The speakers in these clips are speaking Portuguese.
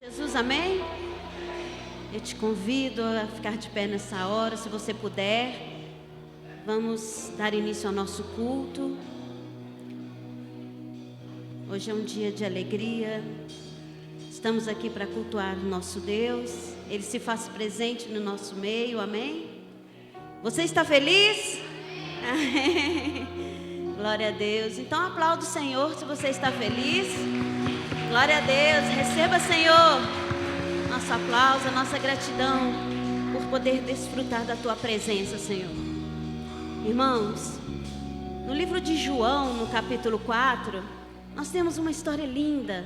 Jesus, amém? Eu te convido a ficar de pé nessa hora, se você puder. Vamos dar início ao nosso culto. Hoje é um dia de alegria. Estamos aqui para cultuar o nosso Deus. Ele se faz presente no nosso meio, amém? Você está feliz? Amém. Glória a Deus. Então aplaude o Senhor se você está feliz. Glória a Deus. Receba, Senhor, nosso aplauso, a nossa gratidão por poder desfrutar da Tua presença, Senhor. Irmãos, no livro de João, no capítulo 4, nós temos uma história linda.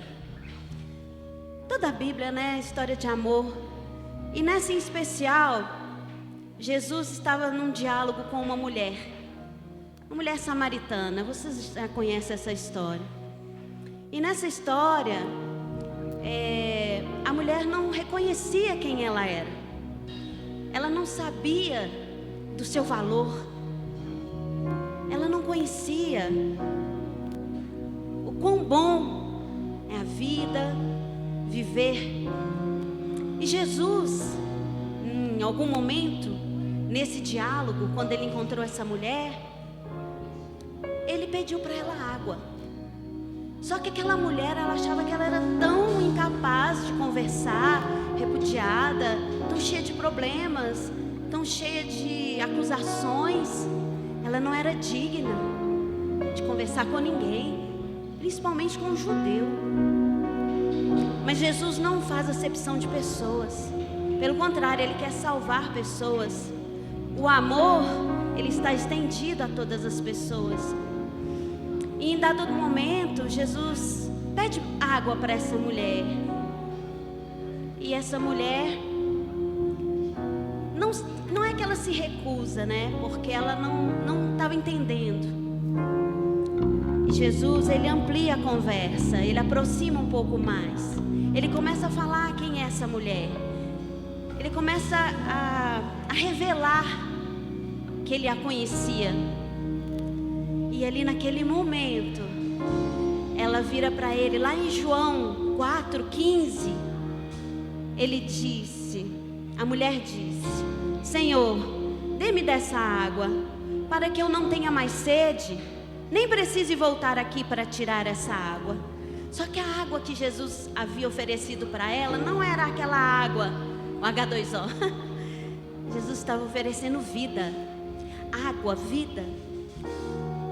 Toda a Bíblia, né, é história de amor. E nessa em especial, Jesus estava num diálogo com uma mulher samaritana. Vocês já conhecem essa história. E nessa história, a mulher não reconhecia quem ela era. Ela não sabia do seu valor. Ela não conhecia o quão bom é a vida, viver. E Jesus, em algum momento, nesse diálogo, quando ele encontrou essa mulher, ele pediu para ela água. Só que aquela mulher, ela achava que ela era tão incapaz de conversar, repudiada, tão cheia de problemas, tão cheia de acusações. Ela não era digna de conversar com ninguém, principalmente com um judeu. Mas Jesus não faz acepção de pessoas. Pelo contrário, Ele quer salvar pessoas. O amor, Ele está estendido a todas as pessoas. E em dado momento, Jesus pede água para essa mulher. E essa mulher, não é que ela se recusa, né? Porque ela não estava entendendo. E Jesus, Ele amplia a conversa, Ele aproxima um pouco mais. Ele começa a falar quem é essa mulher. Ele começa a revelar que Ele a conhecia. E ali naquele momento, ela vira para Ele, lá em João 4,15, a mulher disse: Senhor, dê-me dessa água, para que eu não tenha mais sede, nem precise voltar aqui para tirar essa água. Só que a água que Jesus havia oferecido para ela não era aquela água, o H2O. Jesus estava oferecendo vida, água, vida.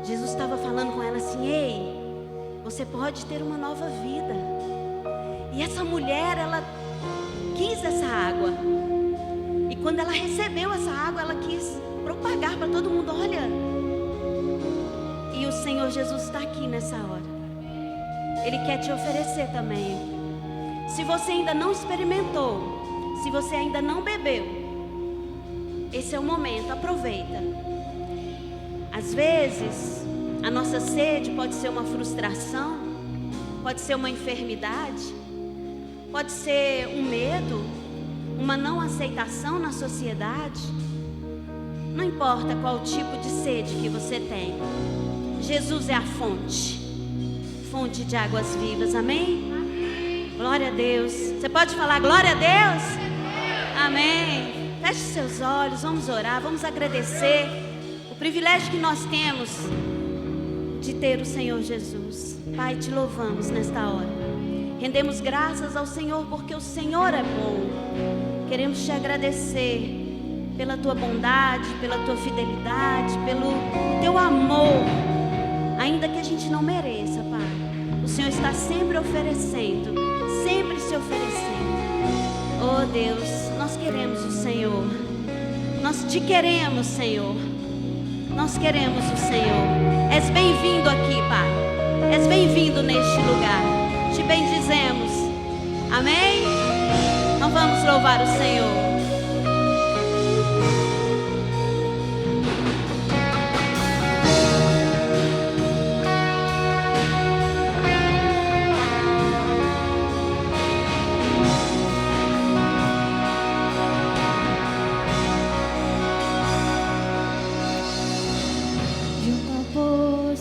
Jesus estava falando com ela assim: ei, você pode ter uma nova vida. E essa mulher, ela quis essa água. E quando ela recebeu essa água, ela quis propagar para todo mundo: olha. E o Senhor Jesus está aqui nessa hora. Ele quer te oferecer também. Se você ainda não experimentou, se você ainda não bebeu, esse é o momento, aproveita. Às vezes, a nossa sede pode ser uma frustração, pode ser uma enfermidade, pode ser um medo, uma não aceitação na sociedade. Não importa qual tipo de sede que você tem, Jesus é a fonte de águas vivas, amém? Amém. Glória a Deus. Você pode falar glória a Deus? Amém. Feche seus olhos, vamos orar, vamos agradecer o privilégio que nós temos de ter o Senhor Jesus. Pai, te louvamos nesta hora. Rendemos graças ao Senhor porque o Senhor é bom. Queremos te agradecer pela tua bondade, pela tua fidelidade, pelo teu amor, ainda que a gente não mereça, Pai. O Senhor está sempre oferecendo, sempre se oferecendo. Oh Deus, nós queremos o Senhor. Nós te queremos, Senhor. Nós queremos o Senhor. És bem-vindo aqui, Pai. És bem-vindo neste lugar. Te bendizemos. Amém? Então vamos louvar o Senhor.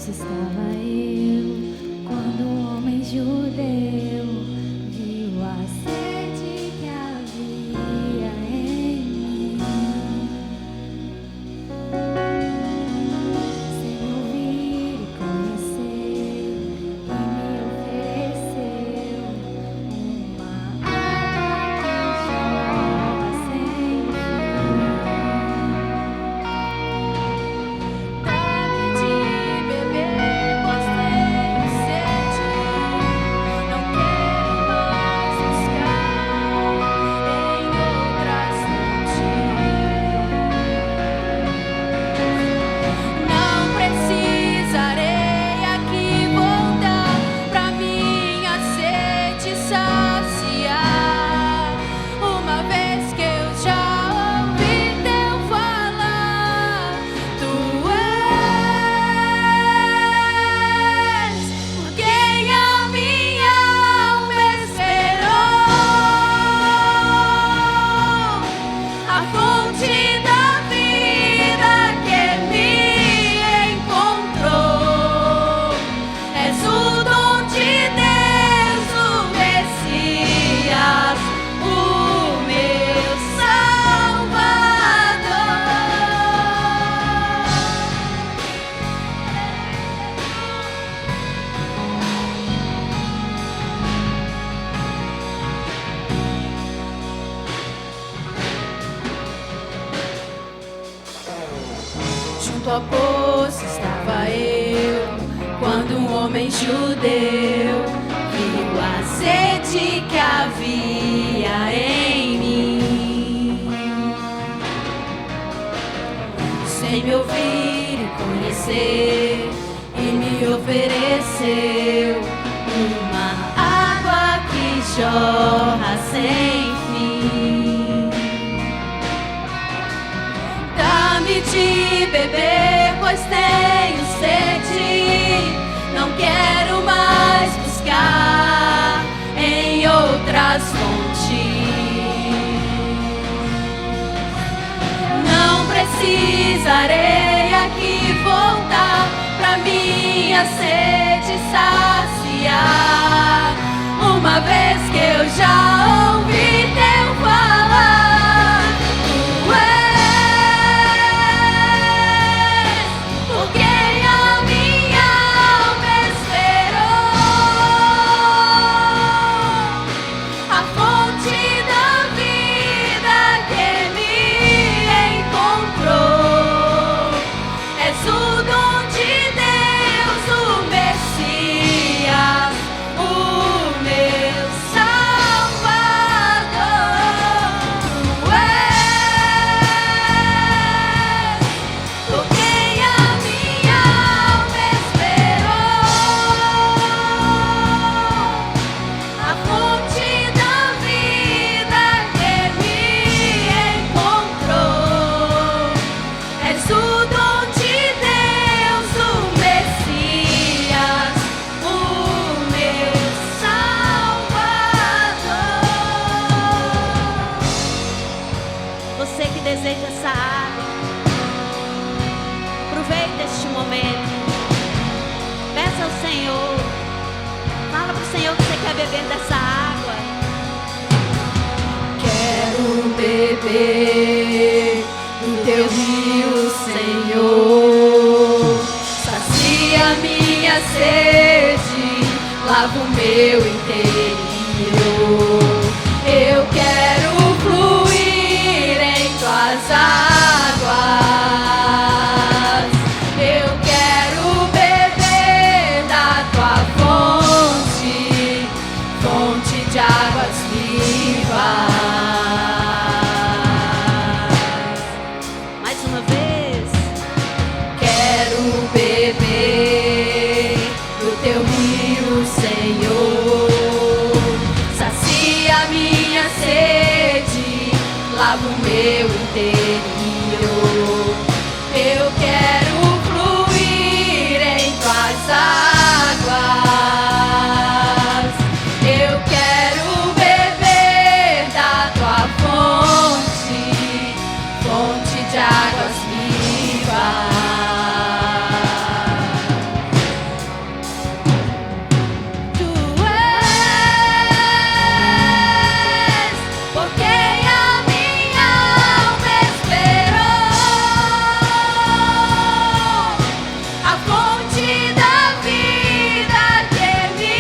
Estava eu, quando o homem judeu viu a sede. ao poço estava eu, quando um homem judeu viu a sede que havia em mim. Sem me ouvir e conhecer, e me ofereceu uma água que jorra sem fim. Dá-me de beber, pois tenho sede. Não quero mais buscar em outras fontes. Não precisarei aqui voltar pra minha sede saciar, uma vez que eu já ouvi teu falar. Tu és por quem a minha alma esperou, a fonte da vida que me encontrou. És o dom de Deus, o Messias, o meu Salvador. Tu és por quem a minha alma esperou, a fonte da vida que me encontrou. És o dom de Deus, o Messias, o meu Salvador. Você que deseja essa água, aproveita este momento. Peça ao Senhor. Fala pro Senhor que você quer beber dessa água. Quero beber do teu rio, Senhor. Sacia minha sede, lava o meu interior. Eu quero fluir em tuas águas. Eu quero beber da tua fonte, fonte de águas vivas. Mais uma vez. Quero beber do teu rio, Senhor. Sacia minha sede, lava o meu interior. Eu quero fluir em tuas águas. Eu quero beber da tua fonte, fonte de águas vivas. Tu és por quem a minha alma esperou, a fonte da vida que me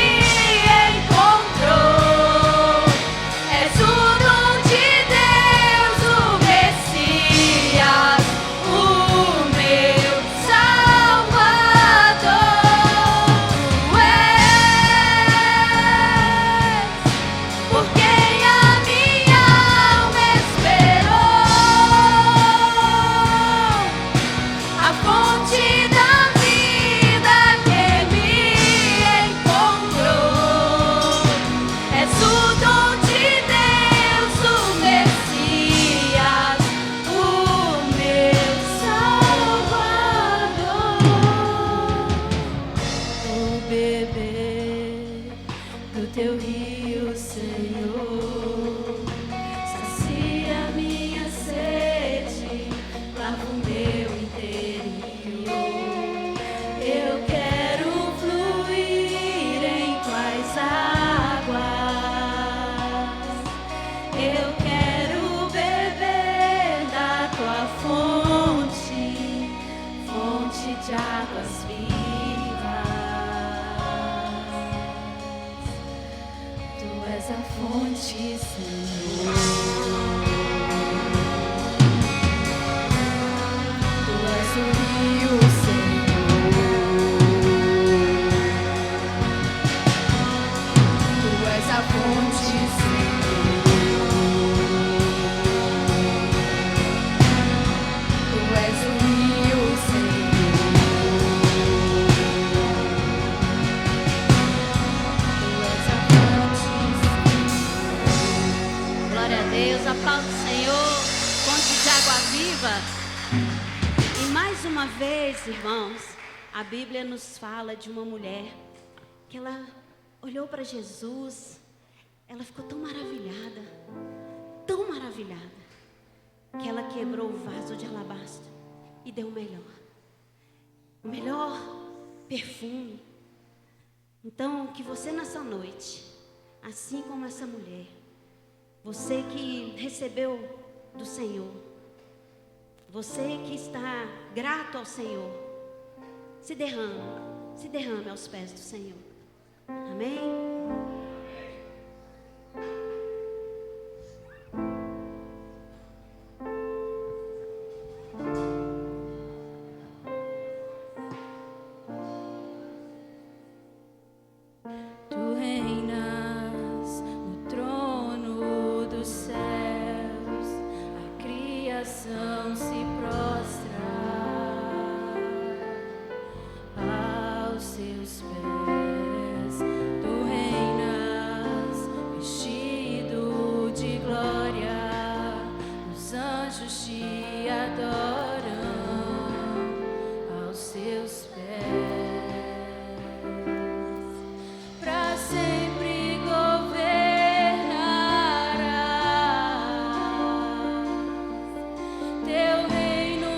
encontrou. És o dom de Deus, o Messias, o meu Salvador. Tu és por quem a minha alma esperou, a fonte da vida que me encontrou. És o dom de Deus, o Messias, o meu Salvador. Vou beber do teu rio, Senhor. Sacia minha sede, lava o meu interior. Eu quero fluir em tuas águas. Eu quero beber da tua fonte, fonte de águas vivas. Tu és a fonte, Senhor. Tu és o rio Deus, aplaude o Senhor, fonte de água viva. E mais uma vez, irmãos, a Bíblia nos fala de uma mulher que ela olhou para Jesus, ela ficou tão maravilhada, que ela quebrou o vaso de alabastro e deu o melhor perfume. Então, que você nessa noite, assim como essa mulher, você que recebeu do Senhor, você que está grato ao Senhor, se derrame aos pés do Senhor. Amém? Teu reino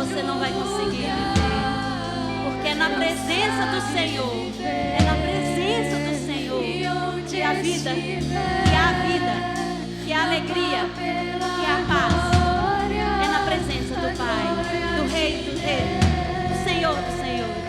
você não vai conseguir viver. Porque é na presença do Senhor, é na presença do Senhor que a vida, que a alegria, que a paz. É na presença do Pai, do Rei dos Reis, do Senhor dos Senhores.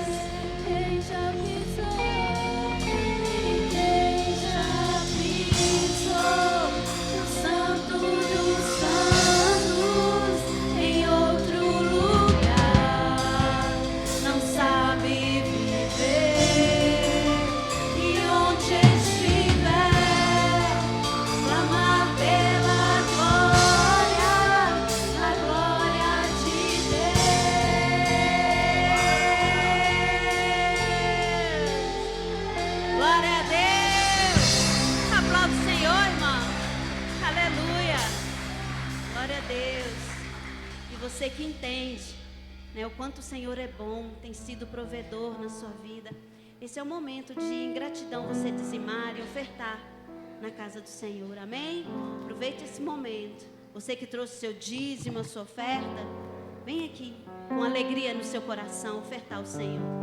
Você que entende, né, o quanto o Senhor é bom, tem sido provedor na sua vida. Esse é o momento de, em gratidão, você dizimar e ofertar na casa do Senhor, amém? Aproveite esse momento. Você que trouxe seu dízimo, a sua oferta, vem aqui com alegria no seu coração ofertar ao Senhor.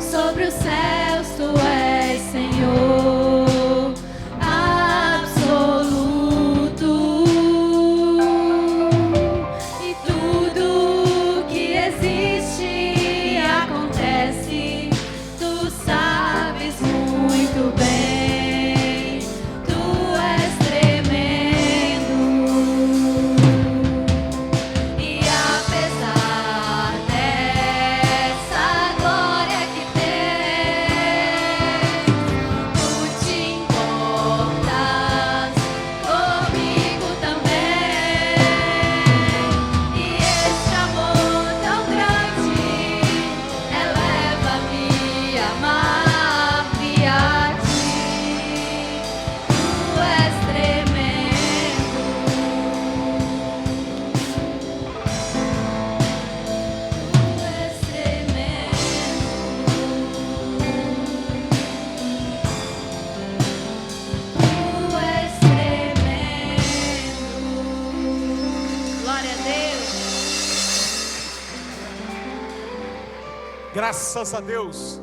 Sobre os céus tu és Senhor absoluto, e tudo que existe acontece, tu sabes muito bem, tu és tremendo, e apesar dessa glória que Graças a Deus,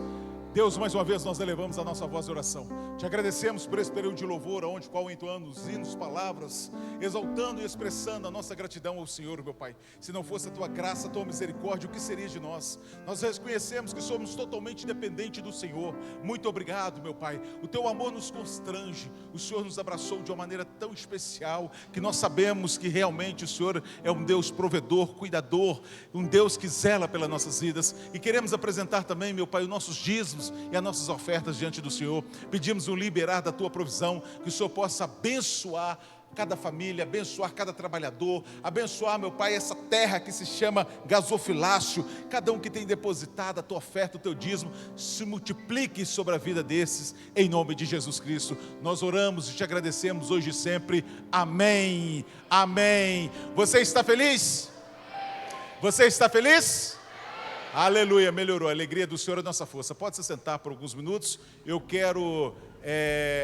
Deus, mais uma vez nós elevamos a nossa voz de oração. Te agradecemos por esse período de louvor, onde qual entoamos hinos, palavras, exaltando e expressando a nossa gratidão ao Senhor, meu Pai. Se não fosse a tua graça, a tua misericórdia, o que seria de nós? Nós reconhecemos que somos totalmente dependentes do Senhor. Muito obrigado, meu Pai. O teu amor nos constrange. O Senhor nos abraçou de uma maneira tão especial, que nós sabemos que realmente o Senhor é um Deus provedor, cuidador, um Deus que zela pelas nossas vidas. E queremos apresentar também, meu Pai, os nossos dízimos e as nossas ofertas diante do Senhor. Pedimos o liberar da tua provisão, que o Senhor possa abençoar cada família, abençoar cada trabalhador, abençoar, meu Pai, essa terra que se chama gasofilácio. Cada um que tem depositado a tua oferta, o teu dízimo, se multiplique sobre a vida desses, em nome de Jesus Cristo. Nós oramos e te agradecemos hoje e sempre. Amém, amém. Você está feliz? Você está feliz? Aleluia, melhorou. A alegria do Senhor é nossa força. Pode se sentar por alguns minutos. Eu quero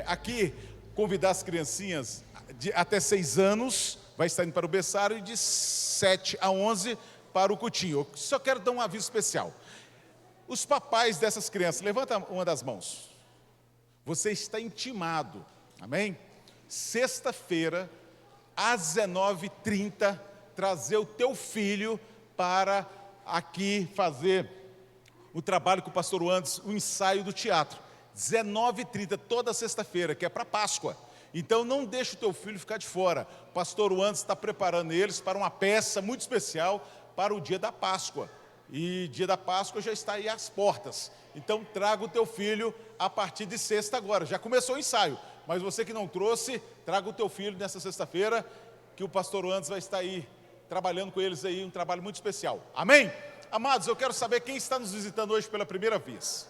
aqui convidar as criancinhas de até 6 anos, vai estar indo para o berçário, e de 7 a 11 para o cultinho. Eu só quero dar um aviso especial. Os papais dessas crianças, levanta uma das mãos. Você está intimado, amém? Sexta-feira, às 19h30, trazer o teu filho para aqui fazer o trabalho com o pastor Anderson, o ensaio do teatro. 19h30, toda sexta-feira, que é para Páscoa. Então não deixe o teu filho ficar de fora. O pastor Anderson está preparando eles para uma peça muito especial para o dia da Páscoa. E dia da Páscoa já está aí às portas. Então traga o teu filho a partir de sexta agora. Já começou o ensaio, mas você que não trouxe, traga o teu filho nessa sexta-feira, que o pastor Anderson vai estar aí trabalhando com eles aí, um trabalho muito especial. Amém? Amados, eu quero saber quem está nos visitando hoje pela primeira vez.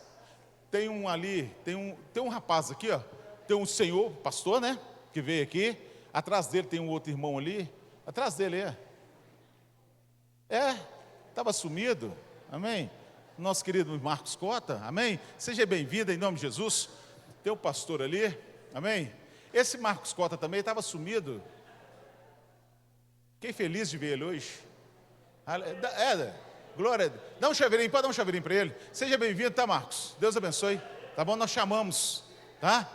Tem um ali, tem um rapaz aqui, ó. Tem um senhor, pastor, né? Que veio aqui. Atrás dele tem um outro irmão ali. Atrás dele estava sumido. Amém? Nosso querido Marcos Cota, amém? Seja bem-vindo em nome de Jesus. Tem o pastor ali, amém? Esse Marcos Cota também estava sumido. Fiquei feliz de ver ele hoje. Glória a Deus. Dá um chaveirinho, pode dar um chaveirinho para ele. Seja bem-vindo, tá, Marcos? Deus abençoe. Tá bom? Nós chamamos, tá?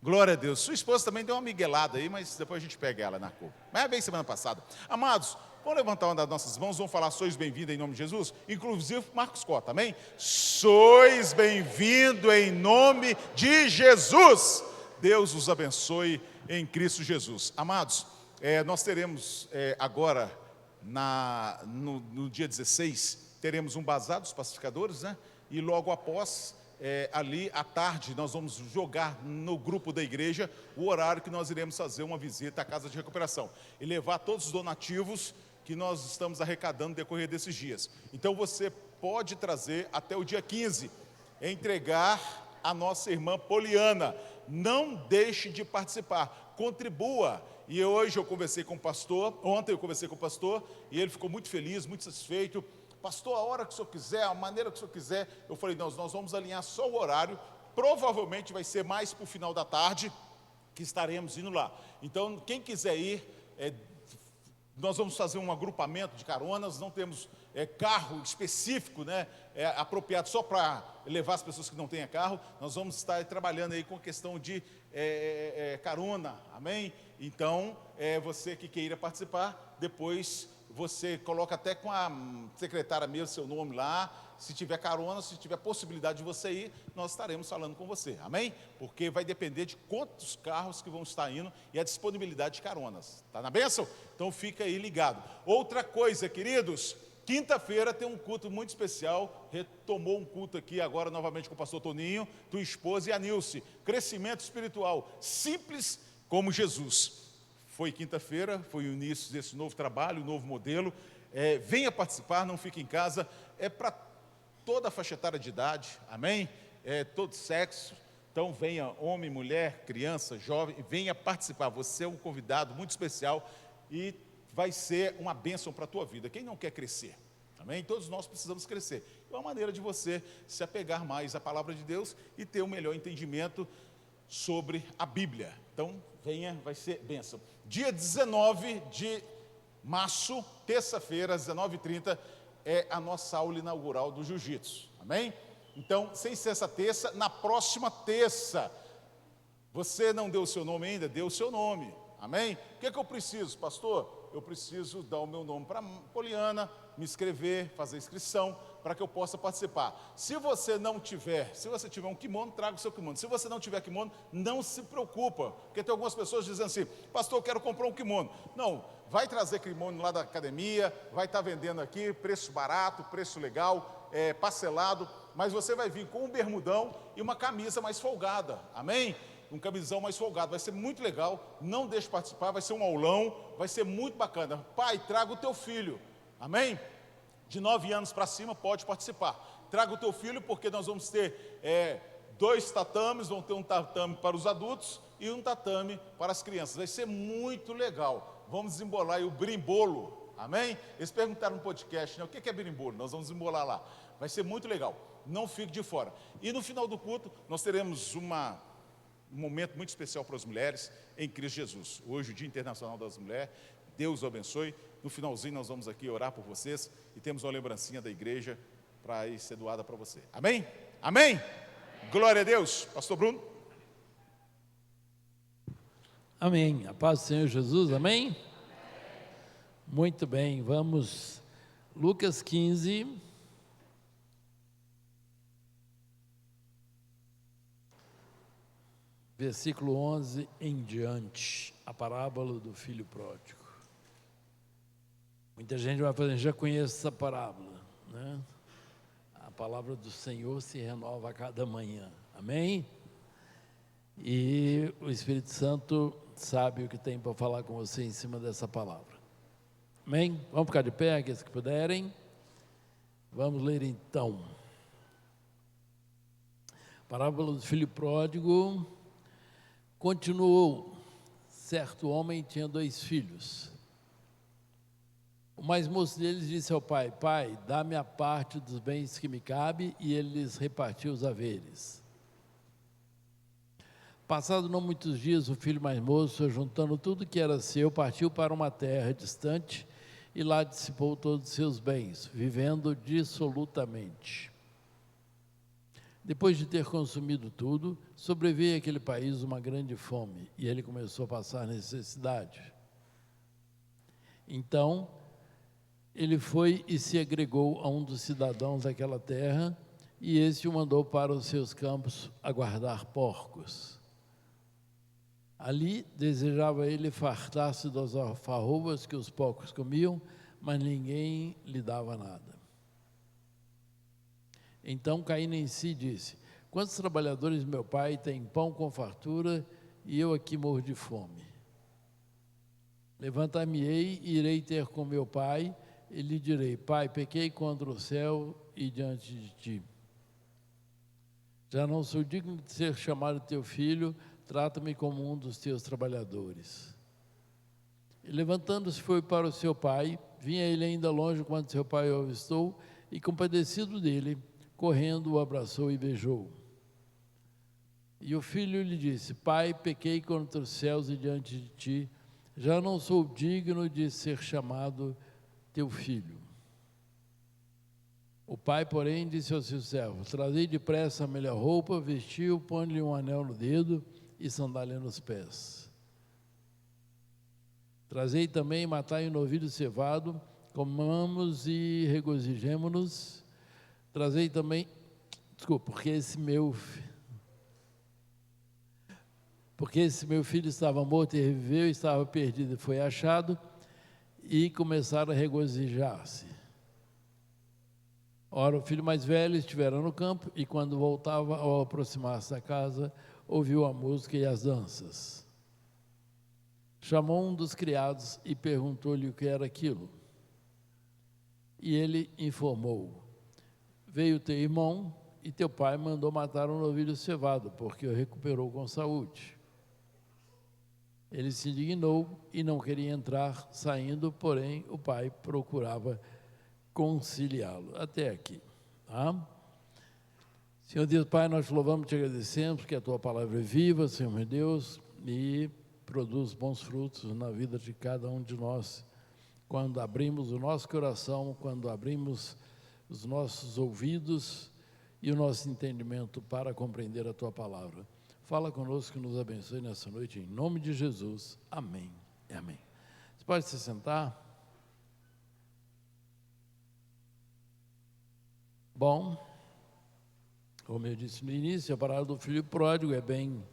Glória a Deus. Sua esposa também deu uma miguelada aí, mas depois a gente pega ela na cor. Mas é bem semana passada. Amados, vamos levantar uma das nossas mãos, vamos falar, sois bem-vindo em nome de Jesus, inclusive Marcos Cota, amém? Sois bem-vindo em nome de Jesus. Deus os abençoe em Cristo Jesus. Amados, nós teremos agora, no dia 16, teremos um bazar dos pacificadores, né? E logo após, ali à tarde, nós vamos jogar no grupo da igreja o horário que nós iremos fazer uma visita à casa de recuperação e levar todos os donativos que nós estamos arrecadando no decorrer desses dias. Então você pode trazer até o dia 15, entregar a nossa irmã Poliana. Não deixe de participar, contribua. E hoje eu conversei com o pastor, ontem eu conversei com o pastor, e ele ficou muito feliz, muito satisfeito. Pastor, a hora que o senhor quiser, a maneira que o senhor quiser. Eu falei, nós vamos alinhar só o horário, provavelmente vai ser mais para o final da tarde, que estaremos indo lá. Então, quem quiser ir, nós vamos fazer um agrupamento de caronas, não temos carro específico, né, apropriado só para levar as pessoas que não têm carro. Nós vamos estar trabalhando aí com a questão de carona, amém? Então, você que queira participar, depois você coloca até com a secretária mesmo seu nome lá. Se tiver carona, se tiver possibilidade de você ir, nós estaremos falando com você, amém? Porque vai depender de quantos carros que vão estar indo e a disponibilidade de caronas. Está na bênção? Então fica aí ligado. Outra coisa, queridos, quinta-feira tem um culto muito especial. Retomou um culto aqui agora novamente com o pastor Toninho, tua esposa e a Nilce. Crescimento espiritual, simples como Jesus. Foi quinta-feira, foi o início desse novo trabalho, um novo modelo. Venha participar, não fique em casa. É para toda a faixa etária de idade, amém? Todo sexo. Então venha, homem, mulher, criança, jovem, venha participar. Você é um convidado muito especial e vai ser uma bênção para a tua vida. Quem não quer crescer? Amém? Todos nós precisamos crescer. É uma maneira de você se apegar mais à palavra de Deus e ter um melhor entendimento sobre a Bíblia. Então, venha, vai ser bênção. Dia 19 de março, terça-feira, às 19h30, é a nossa aula inaugural do Jiu-Jitsu. Amém? Então, sem ser essa terça, na próxima terça. Você não deu o seu nome ainda? Dê o seu nome. Amém? O que é que eu preciso, pastor? Eu preciso dar o meu nome para Poliana, me inscrever, fazer inscrição, para que eu possa participar. Se você tiver um kimono, traga o seu kimono. Se você não tiver kimono, não se preocupa, porque tem algumas pessoas dizendo assim, pastor, eu quero comprar um kimono. Não, vai trazer kimono lá da academia, vai estar vendendo aqui, preço barato, preço legal, parcelado, mas você vai vir com um bermudão e uma camisa mais folgada, amém? Um camisão mais folgado, vai ser muito legal, não deixe de participar, vai ser um aulão, vai ser muito bacana. Pai, traga o teu filho, amém? De 9 anos para cima pode participar. Traga o teu filho, porque nós vamos ter 2 tatames, vamos ter um tatame para os adultos e um tatame para as crianças. Vai ser muito legal. Vamos desembolar aí o berimbolo, amém? Eles perguntaram no podcast, né, o que é berimbolo? Nós vamos desembolar lá. Vai ser muito legal, não fique de fora. E no final do culto, nós teremos um momento muito especial para as mulheres em Cristo Jesus. Hoje, o Dia Internacional das Mulheres. Deus o abençoe. No finalzinho nós vamos aqui orar por vocês e temos uma lembrancinha da igreja para ir ser doada para você. Amém? Amém? Glória a Deus. Pastor Bruno. Amém. A paz do Senhor Jesus, amém? Muito bem, vamos. Lucas 15. Versículo 11 em diante, a parábola do filho pródigo. Muita gente vai fazer, já conhece essa parábola, né? A palavra do Senhor se renova a cada manhã, amém? E o Espírito Santo sabe o que tem para falar com você em cima dessa palavra, amém? Vamos ficar de pé, aqueles que puderem. Vamos ler então. Parábola do filho pródigo. Continuou, certo homem tinha 2 filhos. O mais moço deles disse ao pai, pai, dá-me a parte dos bens que me cabe, e ele lhes repartiu os haveres. Passado não muitos dias, o filho mais moço, juntando tudo que era seu, partiu para uma terra distante, e lá dissipou todos os seus bens, vivendo dissolutamente. Depois de ter consumido tudo, sobreveio àquele país uma grande fome, e ele começou a passar necessidade. Então, ele foi e se agregou a um dos cidadãos daquela terra, e esse o mandou para os seus campos a guardar porcos. Ali desejava ele fartar-se das alfarrobas que os porcos comiam, mas ninguém lhe dava nada. Então, caindo em si, disse, quantos trabalhadores meu pai têm pão com fartura, e eu aqui morro de fome? Levantar-me-ei e irei ter com meu pai, e lhe direi, pai, pequei contra o céu e diante de ti. Já não sou digno de ser chamado teu filho, trata-me como um dos teus trabalhadores. E levantando-se foi para o seu pai, vinha ele ainda longe quando seu pai o avistou, e compadecido dele, correndo o abraçou e beijou. E o filho lhe disse, pai, pequei contra os céus e diante de ti, já não sou digno de ser chamado teu filho. O pai, porém, disse aos seus servos, trazei depressa a melhor roupa, vestiu, põe-lhe um anel no dedo e sandália nos pés. Trazei também, matai um novilho cevado, comamos e regozijemo-nos. Trazei também, porque esse meu filho estava morto e reviveu, estava perdido e foi achado, e começaram a regozijar-se. Ora, o filho mais velho estivera no campo, e quando voltava, ao aproximar-se da casa, ouviu a música e as danças. Chamou um dos criados e perguntou-lhe o que era aquilo. E ele informou, veio teu irmão e teu pai mandou matar um novilho cevado, porque o recuperou com saúde. Ele se indignou e não queria entrar, saindo, porém, o pai procurava conciliá-lo. Até aqui. Tá? Senhor Deus, Pai, nós te louvamos e te agradecemos, porque a tua palavra é viva, Senhor meu Deus, e produz bons frutos na vida de cada um de nós. Quando abrimos o nosso coração, quando abrimos os nossos ouvidos e o nosso entendimento para compreender a Tua palavra. Fala conosco, nos abençoe nessa noite, em nome de Jesus. Amém e amém. Você pode se sentar? Bom, como eu disse no início, a parábola do filho pródigo é bem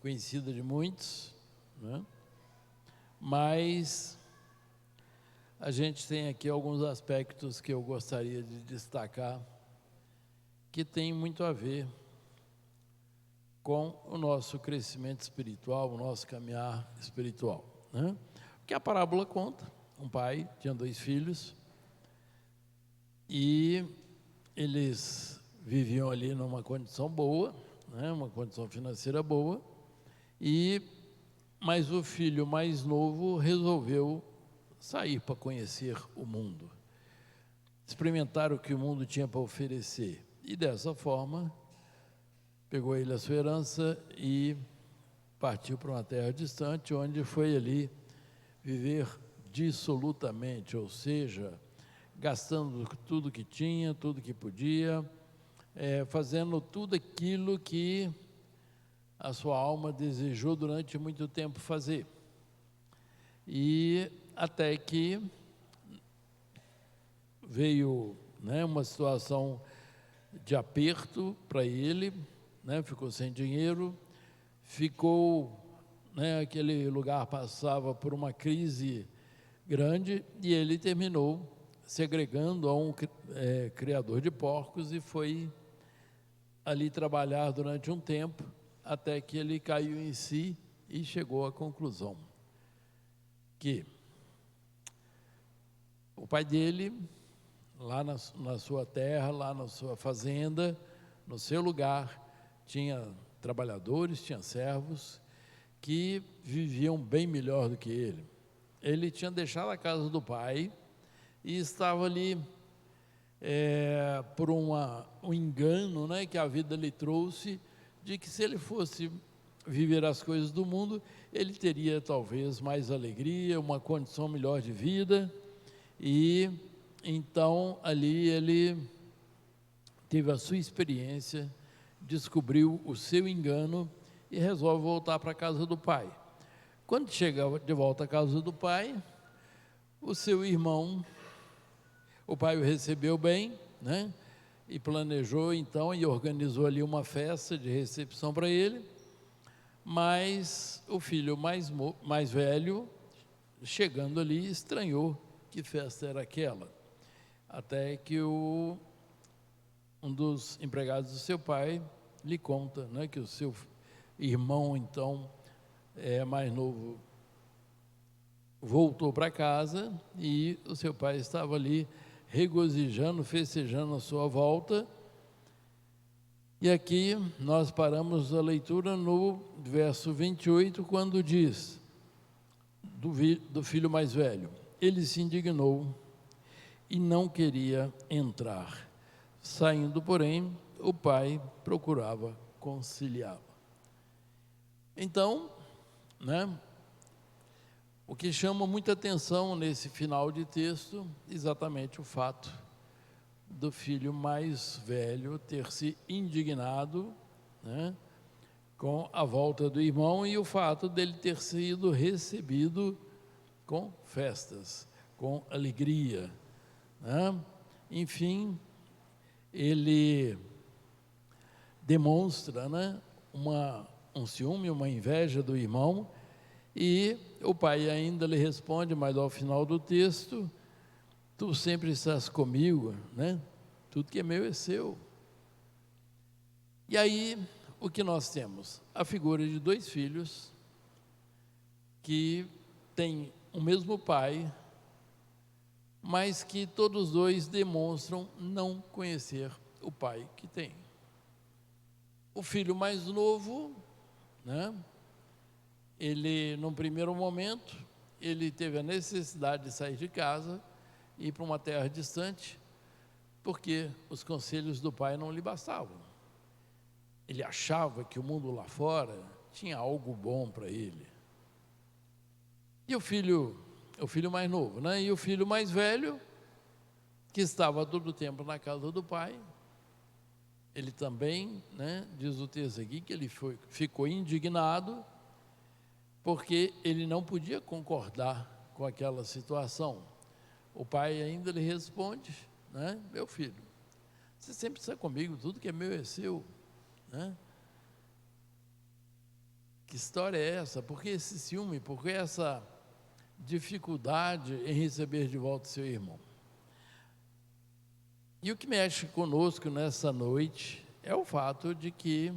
conhecida de muitos, né? Mas a gente tem aqui alguns aspectos que eu gostaria de destacar, que tem muito a ver com o nosso crescimento espiritual, o nosso caminhar espiritual, né? Porque a parábola conta, um pai tinha 2 filhos, e eles viviam ali numa condição boa, né? Uma condição financeira boa, mas o filho mais novo resolveu sair para conhecer o mundo, experimentar o que o mundo tinha para oferecer, e dessa forma pegou ele a sua herança e partiu para uma terra distante, onde foi ali viver dissolutamente, ou seja, gastando tudo que tinha, tudo que podia, fazendo tudo aquilo que a sua alma desejou durante muito tempo fazer. E até que veio, né, uma situação de aperto para ele, né, ficou sem dinheiro, né, aquele lugar passava por uma crise grande, e ele terminou se agregando a um criador de porcos e foi ali trabalhar durante um tempo, até que ele caiu em si e chegou à conclusão que o pai dele, lá na sua terra, lá na sua fazenda, no seu lugar, tinha trabalhadores, tinha servos que viviam bem melhor do que ele. Ele tinha deixado a casa do pai e estava ali por um engano, né, que a vida lhe trouxe, de que se ele fosse viver as coisas do mundo, ele teria talvez mais alegria, uma condição melhor de vida, e então ali ele teve a sua experiência, descobriu o seu engano e resolve voltar para a casa do pai. Quando chega de volta à casa do pai, o seu irmão, o pai o recebeu bem, né? E planejou então e organizou ali uma festa de recepção para ele, mas o filho mais velho, chegando ali, estranhou que festa era aquela, até que um dos empregados do seu pai lhe conta, né, que o seu irmão, então, mais novo, voltou para casa e o seu pai estava ali regozijando, festejando a sua volta. E aqui nós paramos a leitura no verso 28, quando diz do filho mais velho: ele se indignou e não queria entrar. Saindo, porém, o pai procurava conciliá-lo. Então, né, o que chama muita atenção nesse final de texto, exatamente o fato do filho mais velho ter se indignado, né, com a volta do irmão, e o fato dele ter sido recebido com festas, com alegria, né? Enfim, ele demonstra, né, um ciúme, uma inveja do irmão, e o pai ainda lhe responde, mas ao final do texto: tu sempre estás comigo, né? Tudo que é meu é seu. E aí, o que nós temos? A figura de 2 filhos que têm o mesmo pai, mas que todos 2 demonstram não conhecer o pai que tem. O filho mais novo, né, ele, num primeiro momento, ele teve a necessidade de sair de casa e ir para uma terra distante, porque os conselhos do pai não lhe bastavam. Ele achava que o mundo lá fora tinha algo bom para ele. E o filho mais novo, né? E o filho mais velho, que estava todo o tempo na casa do pai, ele também, diz o texto aqui, que ele ficou indignado, porque ele não podia concordar com aquela situação. O pai ainda lhe responde, meu filho, você sempre está comigo, tudo que é meu é seu. Que história é essa? Por que esse ciúme? Por que essa dificuldade em receber de volta seu irmão? E o que mexe conosco nessa noite é o fato de que,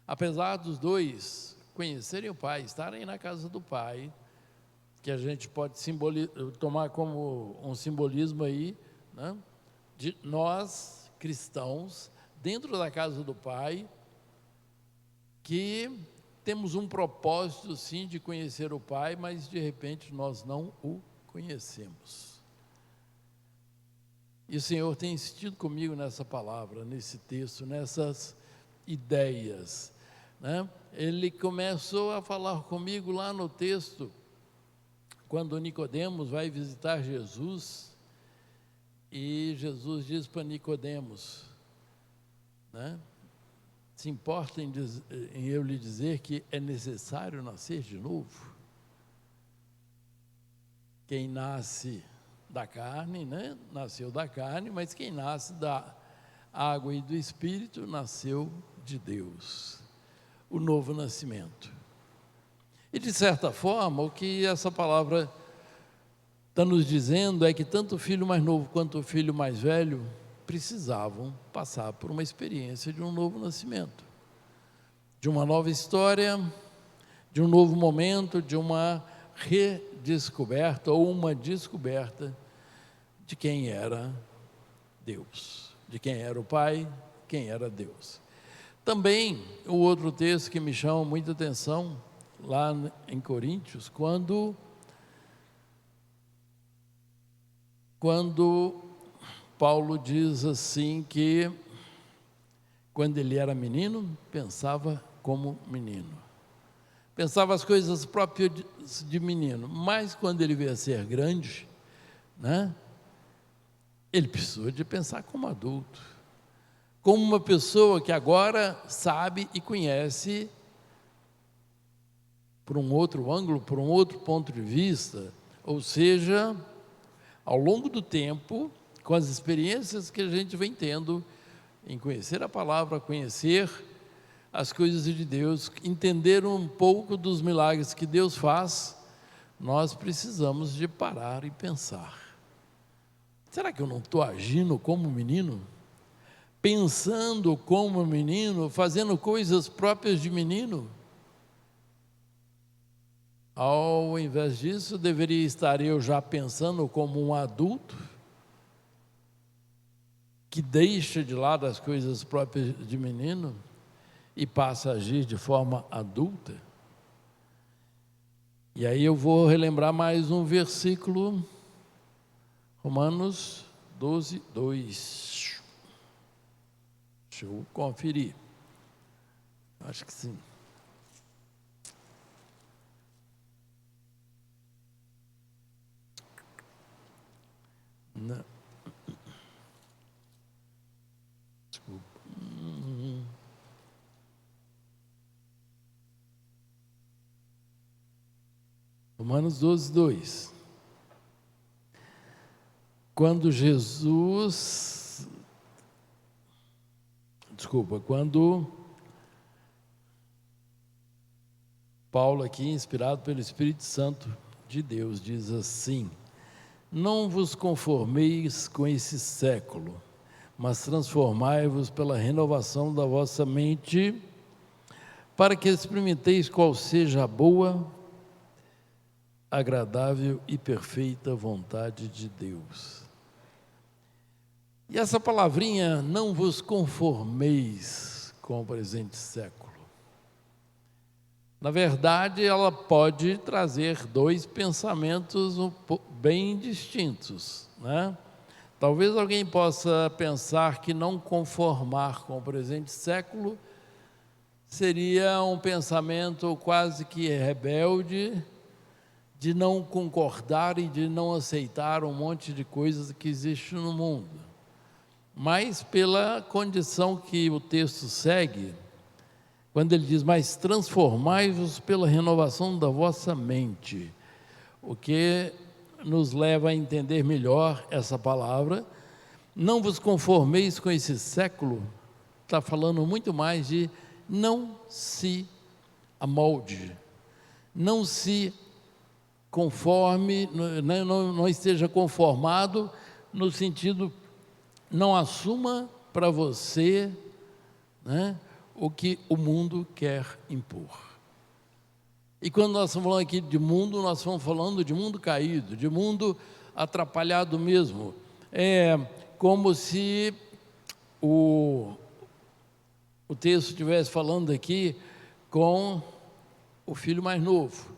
apesar dos dois conhecerem o pai, estarem na casa do pai, que a gente pode tomar como um simbolismo aí, de nós, cristãos, dentro da casa do pai, que temos um propósito, sim, de conhecer o pai, mas de repente nós não o conhecemos. E o Senhor tem insistido comigo nessa palavra, nesse texto, nessas ideias. Ele começou a falar comigo lá no texto, quando Nicodemos vai visitar Jesus, e Jesus diz para Nicodemos, se importa em eu lhe dizer que é necessário nascer de novo? Quem nasce da carne, nasceu da carne, mas quem nasce da água e do Espírito, nasceu de Deus. O novo nascimento. E de certa forma, o que essa palavra está nos dizendo é que tanto o filho mais novo quanto o filho mais velho precisavam passar por uma experiência de um novo nascimento, de uma nova história, de um novo momento, de uma redescoberta ou uma descoberta de quem era Deus, de quem era o Pai, quem era Deus. Também o outro texto que me chama muita atenção, lá em Coríntios, quando Paulo diz assim que quando ele era menino, pensava como menino, pensava as coisas próprias de menino, mas quando ele veio a ser grande, ele precisou de pensar como adulto, como uma pessoa que agora sabe e conhece por um outro ângulo, por um outro ponto de vista, ou seja, ao longo do tempo, com as experiências que a gente vem tendo em conhecer a palavra, conhecer as coisas de Deus, entender um pouco dos milagres que Deus faz, nós precisamos de parar e pensar. Será que eu não estou agindo como menino? Pensando como menino, fazendo coisas próprias de menino? Ao invés disso, deveria estar eu já pensando como um adulto, que deixa de lado as coisas próprias de menino e passa a agir de forma adulta? E aí eu vou relembrar mais um versículo, Romanos 12, 2. Deixa eu conferir. Acho que sim. Não. Desculpa. Romanos 12, 2. Quando Paulo aqui, inspirado pelo Espírito Santo de Deus, diz assim: não vos conformeis com esse século, mas transformai-vos pela renovação da vossa mente, para que experimenteis qual seja a boa, agradável e perfeita vontade de Deus. E essa palavrinha, não vos conformeis com o presente século, na verdade, ela pode trazer dois pensamentos bem distintos, Talvez alguém possa pensar que não conformar com o presente século seria um pensamento quase que rebelde, de não concordar e de não aceitar um monte de coisas que existe no mundo. mas pela condição que o texto segue, quando ele diz, mas transformai-vos pela renovação da vossa mente, o que nos leva a entender melhor essa palavra. Não vos conformeis com esse século, está falando muito mais de não se amolde, não se conforme, não esteja conformado, no sentido, não assuma para você, né, o que o mundo quer impor. E quando nós estamos falando aqui de mundo, nós estamos falando de mundo caído, de mundo atrapalhado mesmo. É como se o texto estivesse falando aqui com o filho mais novo.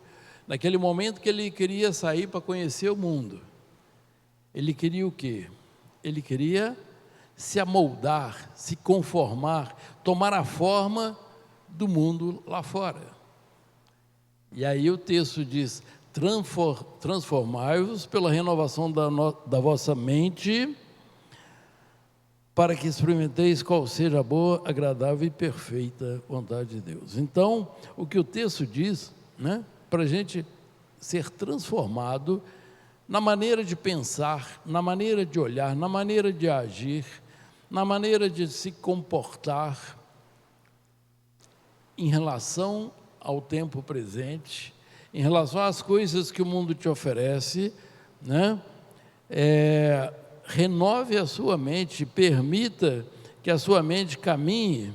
Naquele momento que ele queria sair para conhecer o mundo, ele queria o quê? Ele queria se amoldar, se conformar, tomar a forma do mundo lá fora. E aí o texto diz, transformai-vos pela renovação da vossa mente, para que experimenteis qual seja a boa, agradável e perfeita vontade de Deus. Então, o que o texto diz, né, para a gente ser transformado na maneira de pensar, na maneira de olhar, na maneira de agir, na maneira de se comportar em relação ao tempo presente, em relação às coisas que o mundo te oferece, né? Renove a sua mente, permita que a sua mente caminhe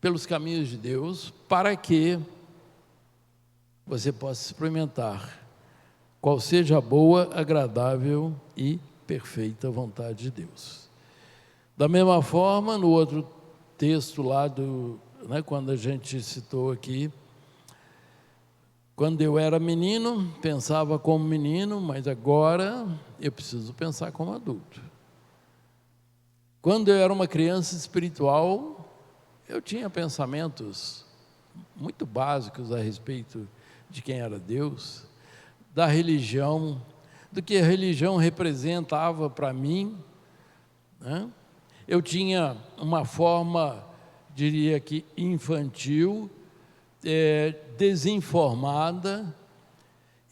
pelos caminhos de Deus, para que você possa experimentar qual seja a boa, agradável e perfeita vontade de Deus. Da mesma forma, no outro texto lá quando a gente citou aqui, quando eu era menino, pensava como menino, mas agora eu preciso pensar como adulto. Quando eu era uma criança espiritual, eu tinha pensamentos muito básicos a respeito de quem era Deus, da religião, do que a religião representava para mim, né? Eu tinha uma forma, diria que infantil, desinformada,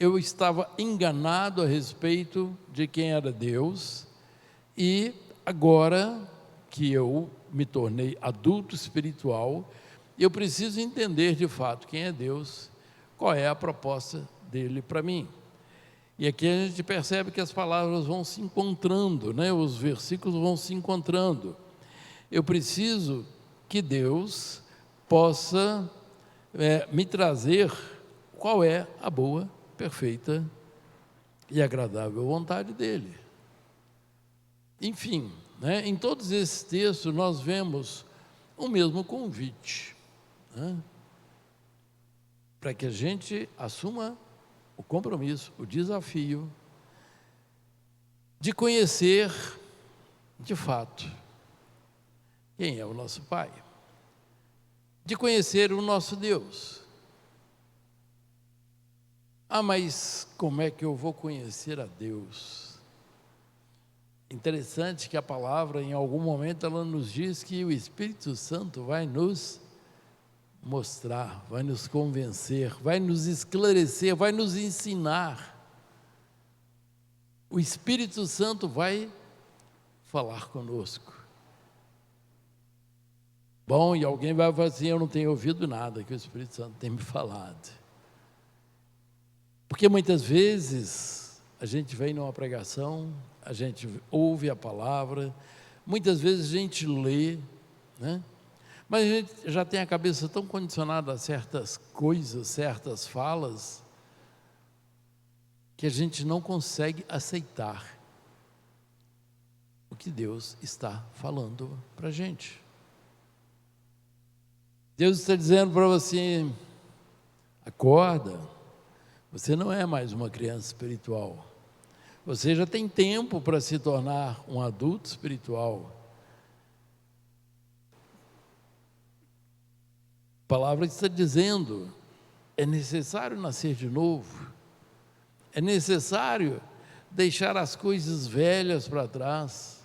eu estava enganado a respeito de quem era Deus, e agora que eu me tornei adulto espiritual, eu preciso entender de fato quem é Deus, qual é a proposta dele para mim. E aqui a gente percebe que as palavras vão se encontrando, né? Os versículos vão se encontrando. Eu preciso que Deus possa me trazer qual é a boa, perfeita e agradável vontade dele. Enfim, né? Em todos esses textos nós vemos o mesmo convite, né? Para que a gente assuma o compromisso, o desafio de conhecer de fato quem é o nosso Pai, de conhecer o nosso Deus. Mas como é que eu vou conhecer a Deus? Interessante que a palavra, em algum momento, ela nos diz que o Espírito Santo vai nos mostrar, vai nos convencer, vai nos esclarecer, vai nos ensinar. O Espírito Santo vai falar conosco. Bom, e alguém vai falar assim, eu não tenho ouvido nada que o Espírito Santo tem me falado. Porque muitas vezes a gente vem numa pregação, a gente ouve a palavra, muitas vezes a gente lê, né? Mas a gente já tem a cabeça tão condicionada a certas coisas, certas falas, que a gente não consegue aceitar o que Deus está falando para a gente. Deus está dizendo para você, acorda, você não é mais uma criança espiritual, você já tem tempo para se tornar um adulto espiritual. A palavra está dizendo, é necessário nascer de novo, é necessário deixar as coisas velhas para trás,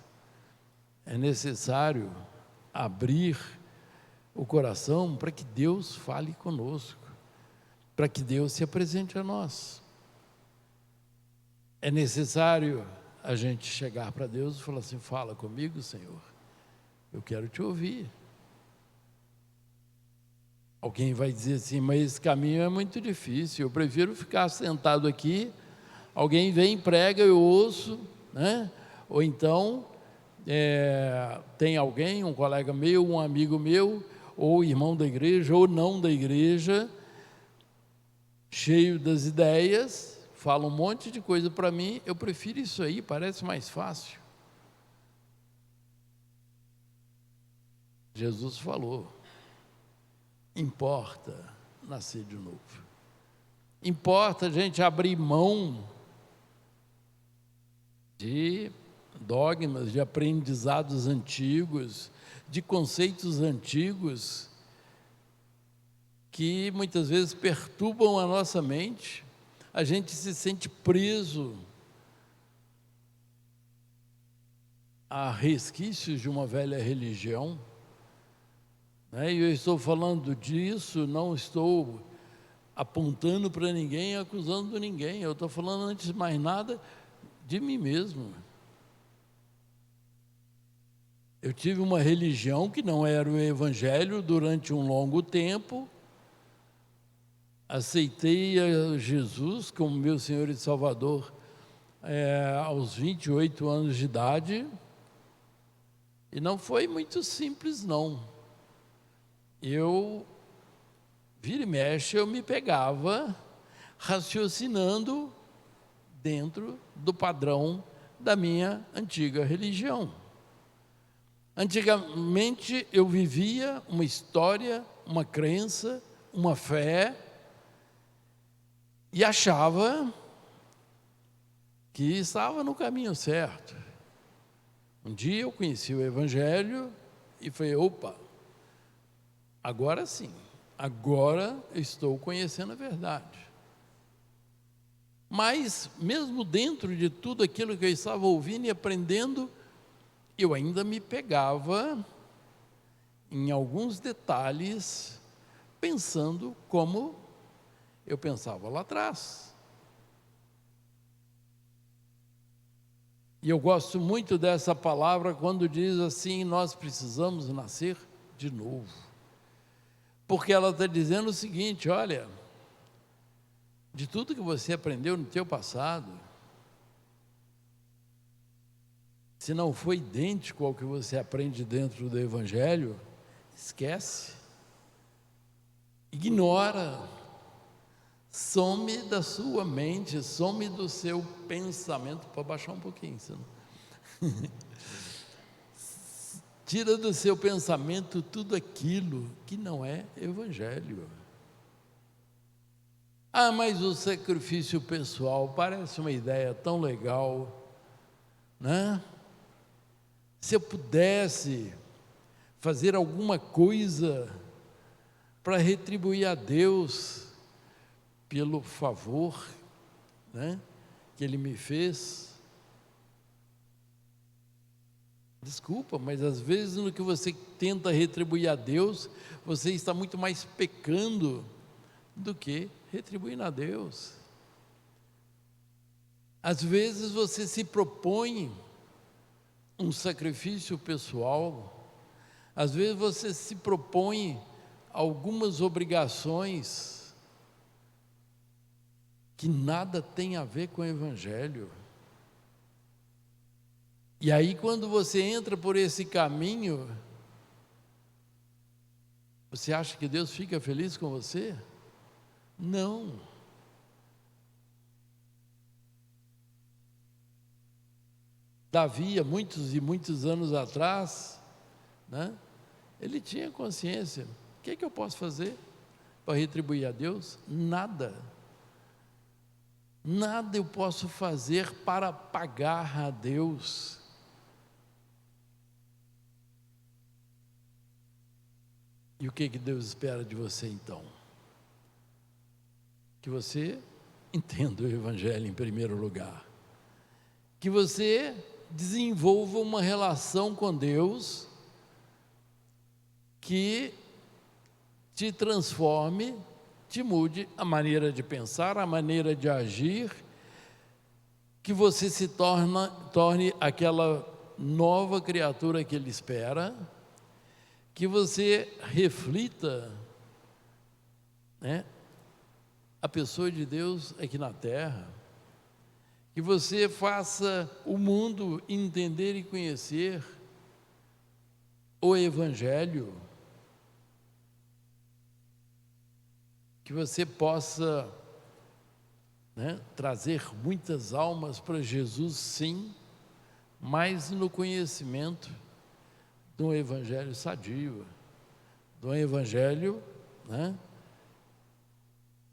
É necessário abrir o coração para que Deus fale conosco, para que Deus se apresente a nós. É necessário a gente chegar para Deus e falar assim: fala comigo, Senhor, eu quero te ouvir. Alguém vai dizer assim: mas esse caminho é muito difícil, eu prefiro ficar sentado aqui, alguém vem, prega, eu ouço, né? Ou então, tem alguém, um colega meu, um amigo meu, ou irmão da igreja, ou não da igreja, cheio das ideias, fala um monte de coisa para mim, eu prefiro isso aí, parece mais fácil. Jesus falou: importa nascer de novo. Importa a gente abrir mão de dogmas, de aprendizados antigos, de conceitos antigos, que muitas vezes perturbam a nossa mente. A gente se sente preso a resquícios de uma velha religião, né? E eu estou falando disso, não estou apontando para ninguém, acusando ninguém, eu estou falando, antes de mais nada, de mim mesmo. Eu tive uma religião que não era o Evangelho durante um longo tempo, aceitei a Jesus como meu Senhor e Salvador aos 28 anos de idade, e não foi muito simples, não. Eu, vira e mexe, eu me pegava raciocinando dentro do padrão da minha antiga religião. Antigamente eu vivia uma história, uma crença, uma fé, e achava que estava no caminho certo. Um dia eu conheci o Evangelho e falei: opa, agora sim, agora eu estou conhecendo a verdade. Mas, mesmo dentro de tudo aquilo que eu estava ouvindo e aprendendo, eu ainda me pegava em alguns detalhes, pensando como eu pensava lá atrás. E eu gosto muito dessa palavra quando diz assim: nós precisamos nascer de novo. Porque ela está dizendo o seguinte: olha, de tudo que você aprendeu no teu passado, se não foi idêntico ao que você aprende dentro do Evangelho, esquece, ignora, some da sua mente, some do seu pensamento. Pode baixar um pouquinho, senão. Tira do seu pensamento tudo aquilo que não é Evangelho. Ah, mas o sacrifício pessoal parece uma ideia tão legal, né? Se eu pudesse fazer alguma coisa para retribuir a Deus pelo favor, né, que Ele me fez. Desculpa, mas às vezes no que você tenta retribuir a Deus, você está muito mais pecando do que retribuindo a Deus. Às vezes você se propõe um sacrifício pessoal, às vezes você se propõe algumas obrigações que nada tem a ver com o Evangelho. E aí, quando você entra por esse caminho, você acha que Deus fica feliz com você? Não. Davi, há muitos e muitos anos atrás, né, ele tinha consciência: o que é que eu posso fazer para retribuir a Deus? Nada. Nada eu posso fazer para pagar a Deus. E o que Deus espera de você então? Que você entenda o Evangelho em primeiro lugar. Que você desenvolva uma relação com Deus que te transforme, te mude a maneira de pensar, a maneira de agir, que você se torne aquela nova criatura que Ele espera, que você reflita, né, a pessoa de Deus aqui na terra, que você faça o mundo entender e conhecer o Evangelho, que você possa, né, trazer muitas almas para Jesus, sim, mas no conhecimento de um Evangelho sadio, de um Evangelho, né,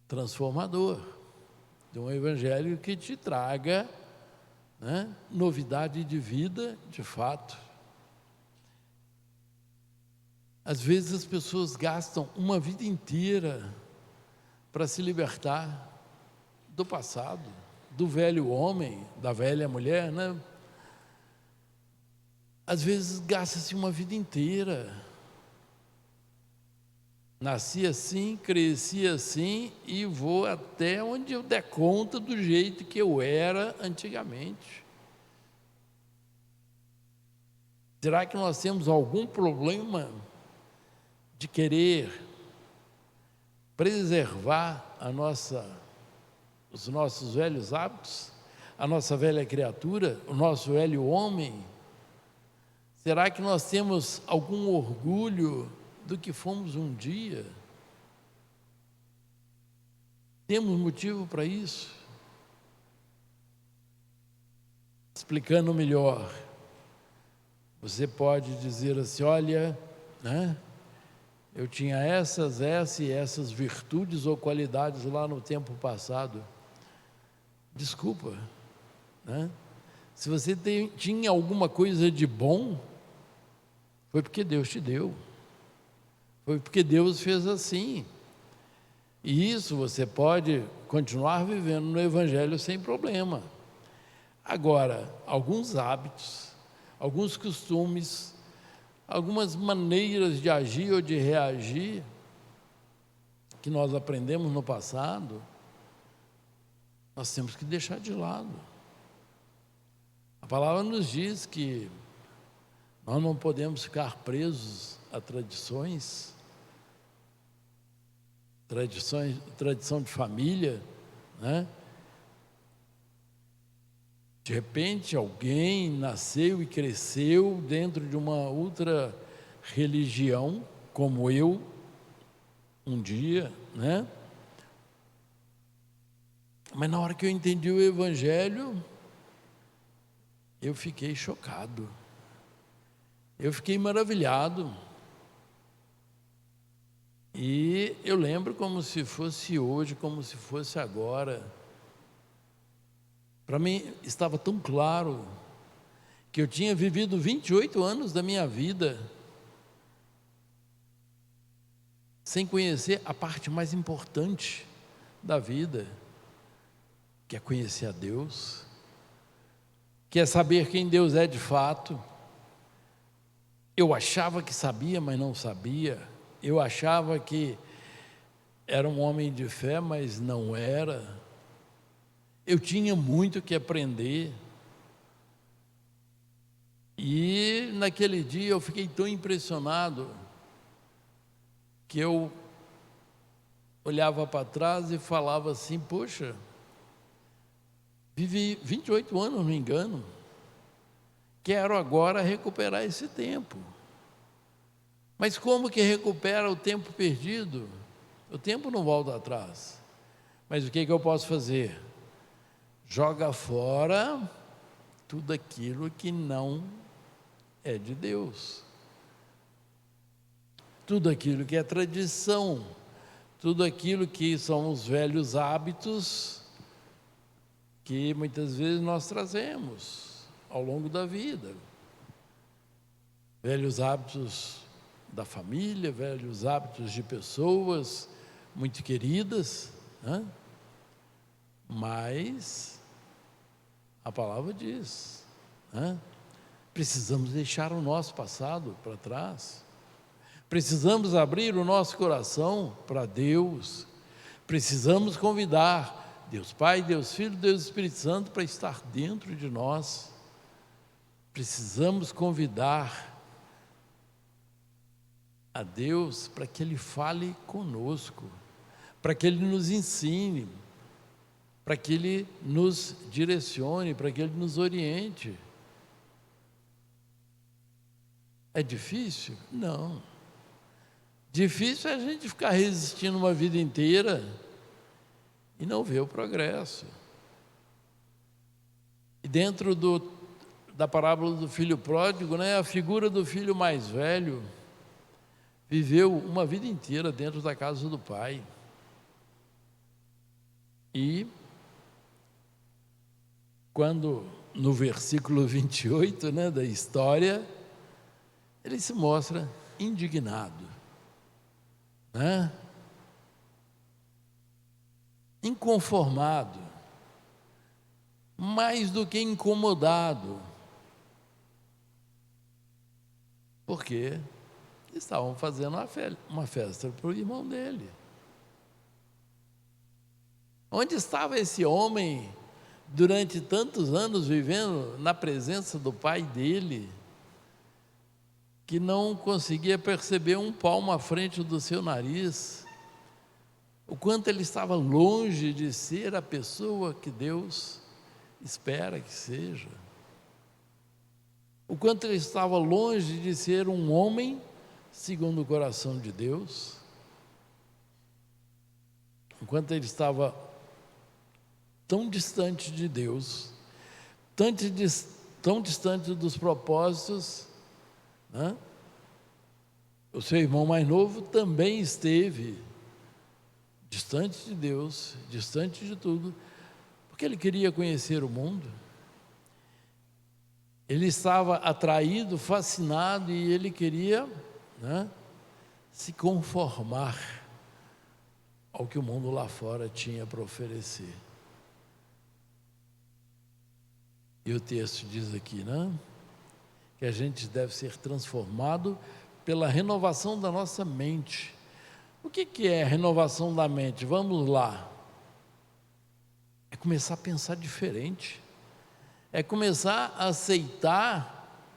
transformador, de um Evangelho que te traga, né, novidade de vida, de fato. Às vezes as pessoas gastam uma vida inteira para se libertar do passado, do velho homem, da velha mulher, né? Às vezes gasta-se uma vida inteira. Nasci assim, cresci assim e vou até onde eu der conta do jeito que eu era antigamente. Será que nós temos algum problema de querer preservar os nossos velhos hábitos, a nossa velha criatura, o nosso velho homem? Será que nós temos algum orgulho do que fomos um dia? Temos motivo para isso? Explicando melhor, você pode dizer assim: olha, né, eu tinha essas e essas virtudes ou qualidades lá no tempo passado. Desculpa, né? Se você tinha alguma coisa de bom, foi porque Deus te deu. Foi porque Deus fez assim. E isso você pode continuar vivendo no Evangelho sem problema. Agora, alguns hábitos, alguns costumes, algumas maneiras de agir ou de reagir que nós aprendemos no passado, nós temos que deixar de lado. A palavra nos diz que nós não podemos ficar presos a tradição de família, né? De repente alguém nasceu e cresceu dentro de uma outra religião, como eu, um dia, né? Mas na hora que eu entendi o Evangelho, eu fiquei chocado, eu fiquei maravilhado. E eu lembro como se fosse hoje, como se fosse agora. Para mim estava tão claro que eu tinha vivido 28 anos da minha vida sem conhecer a parte mais importante da vida, que é conhecer a Deus, que é saber quem Deus é de fato. Eu achava que sabia, mas não sabia. Eu achava que era um homem de fé, mas não era. Eu tinha muito que aprender. E naquele dia eu fiquei tão impressionado que eu olhava para trás e falava assim: poxa, vivi 28 anos no engano, quero agora recuperar esse tempo. Mas como que recupera o tempo perdido? O tempo não volta atrás. Mas o que eu posso fazer? Joga fora tudo aquilo que não é de Deus. Tudo aquilo que é tradição, tudo aquilo que são os velhos hábitos que muitas vezes nós trazemos ao longo da vida. Velhos hábitos da família, velhos hábitos de pessoas muito queridas, né? Mas a palavra diz, Precisamos deixar o nosso passado para trás. Precisamos abrir o nosso coração para Deus. Precisamos convidar Deus Pai, Deus Filho, Deus Espírito Santo para estar dentro de nós. Precisamos convidar a Deus para que Ele fale conosco, para que Ele nos ensine, para que Ele nos direcione, para que Ele nos oriente. É difícil? Não. Difícil é a gente ficar resistindo uma vida inteira e não ver o progresso. E dentro da parábola do filho pródigo, a figura do filho mais velho viveu uma vida inteira dentro da casa do pai. E quando no versículo 28, da história, ele se mostra indignado, inconformado, mais do que incomodado, porque estavam fazendo uma festa para o irmão dele. Onde estava esse homem durante tantos anos vivendo na presença do pai dele, que não conseguia perceber um palmo à frente do seu nariz, o quanto ele estava longe de ser a pessoa que Deus espera que seja, o quanto ele estava longe de ser um homem segundo o coração de Deus, o quanto ele estava tão distante de Deus, tão distante dos propósitos. O seu irmão mais novo também esteve distante de Deus, distante de tudo, porque ele queria conhecer o mundo. Ele estava atraído, fascinado, e ele queria se conformar ao que o mundo lá fora tinha para oferecer. E o texto diz aqui, que a gente deve ser transformado pela renovação da nossa mente. O que é renovação da mente? Vamos lá. É começar a pensar diferente. É começar a aceitar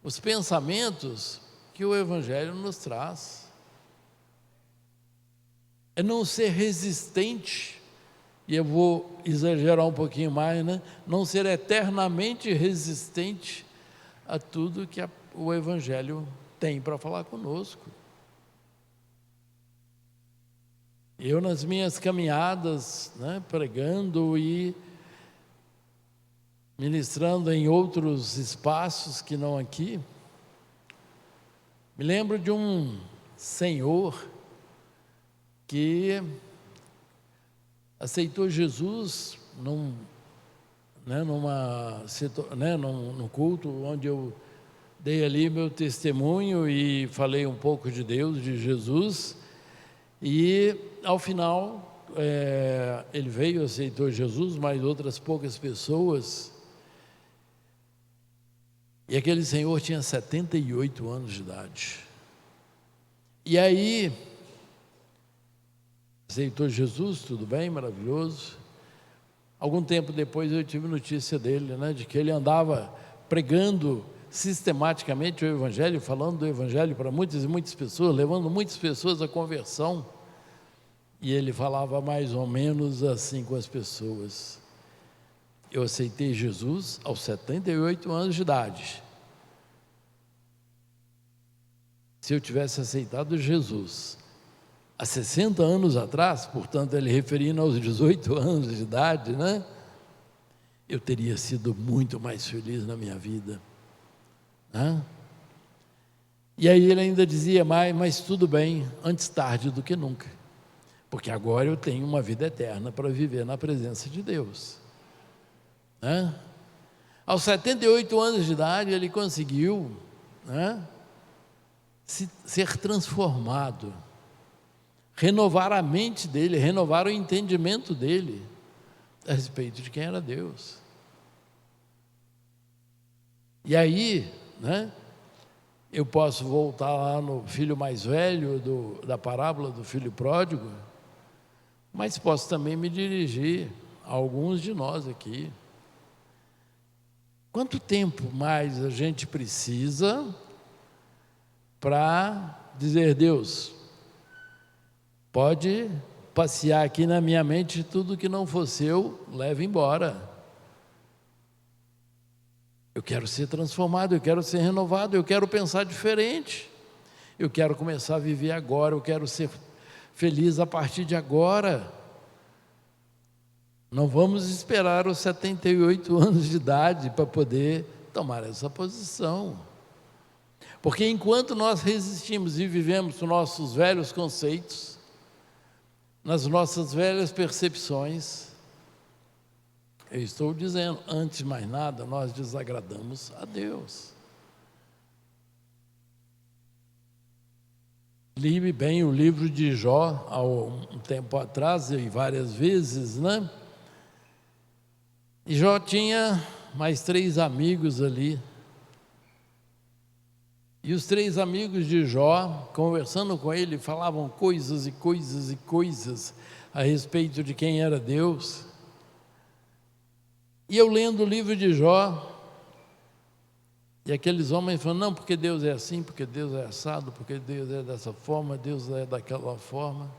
os pensamentos que o Evangelho nos traz. É não ser resistente, e eu vou exagerar um pouquinho mais, não ser eternamente resistente a tudo que o Evangelho tem para falar conosco. Eu, nas minhas caminhadas, pregando e ministrando em outros espaços que não aqui, me lembro de um senhor que aceitou Jesus num culto onde eu dei ali meu testemunho e falei um pouco de Deus, de Jesus, e ao final ele veio, aceitou Jesus, mais outras poucas pessoas, e aquele senhor tinha 78 anos de idade. E aí aceitou Jesus, tudo bem, maravilhoso. Algum tempo depois eu tive notícia dele, de que ele andava pregando sistematicamente o Evangelho, falando do Evangelho para muitas e muitas pessoas, levando muitas pessoas à conversão. E ele falava mais ou menos assim com as pessoas: eu aceitei Jesus aos 78 anos de idade. Se eu tivesse aceitado Jesus há 60 anos atrás, portanto, ele referindo aos 18 anos de idade, eu teria sido muito mais feliz na minha vida. E aí ele ainda dizia, mas tudo bem, antes tarde do que nunca, porque agora eu tenho uma vida eterna para viver na presença de Deus. Aos 78 anos de idade, ele conseguiu ser transformado, renovar a mente dele, renovar o entendimento dele a respeito de quem era Deus. E aí, né, eu posso voltar lá no filho mais velho da parábola do filho pródigo, mas posso também me dirigir a alguns de nós aqui. Quanto tempo mais a gente precisa para dizer: Deus, pode passear aqui na minha mente, tudo que não for seu, leve embora. Eu quero ser transformado, eu quero ser renovado, eu quero pensar diferente. Eu quero começar a viver agora, eu quero ser feliz a partir de agora. Não vamos esperar os 78 anos de idade para poder tomar essa posição. Porque enquanto nós resistimos e vivemos os nossos velhos conceitos, nas nossas velhas percepções, eu estou dizendo, antes de mais nada, nós desagradamos a Deus. Li bem o livro de Jó há um tempo atrás, e várias vezes, né? E Jó tinha mais 3 amigos ali. E os 3 amigos de Jó, conversando com ele, falavam coisas e coisas e coisas a respeito de quem era Deus. E eu lendo o livro de Jó, e aqueles homens falam: não, porque Deus é assim, porque Deus é assado, porque Deus é dessa forma, Deus é daquela forma.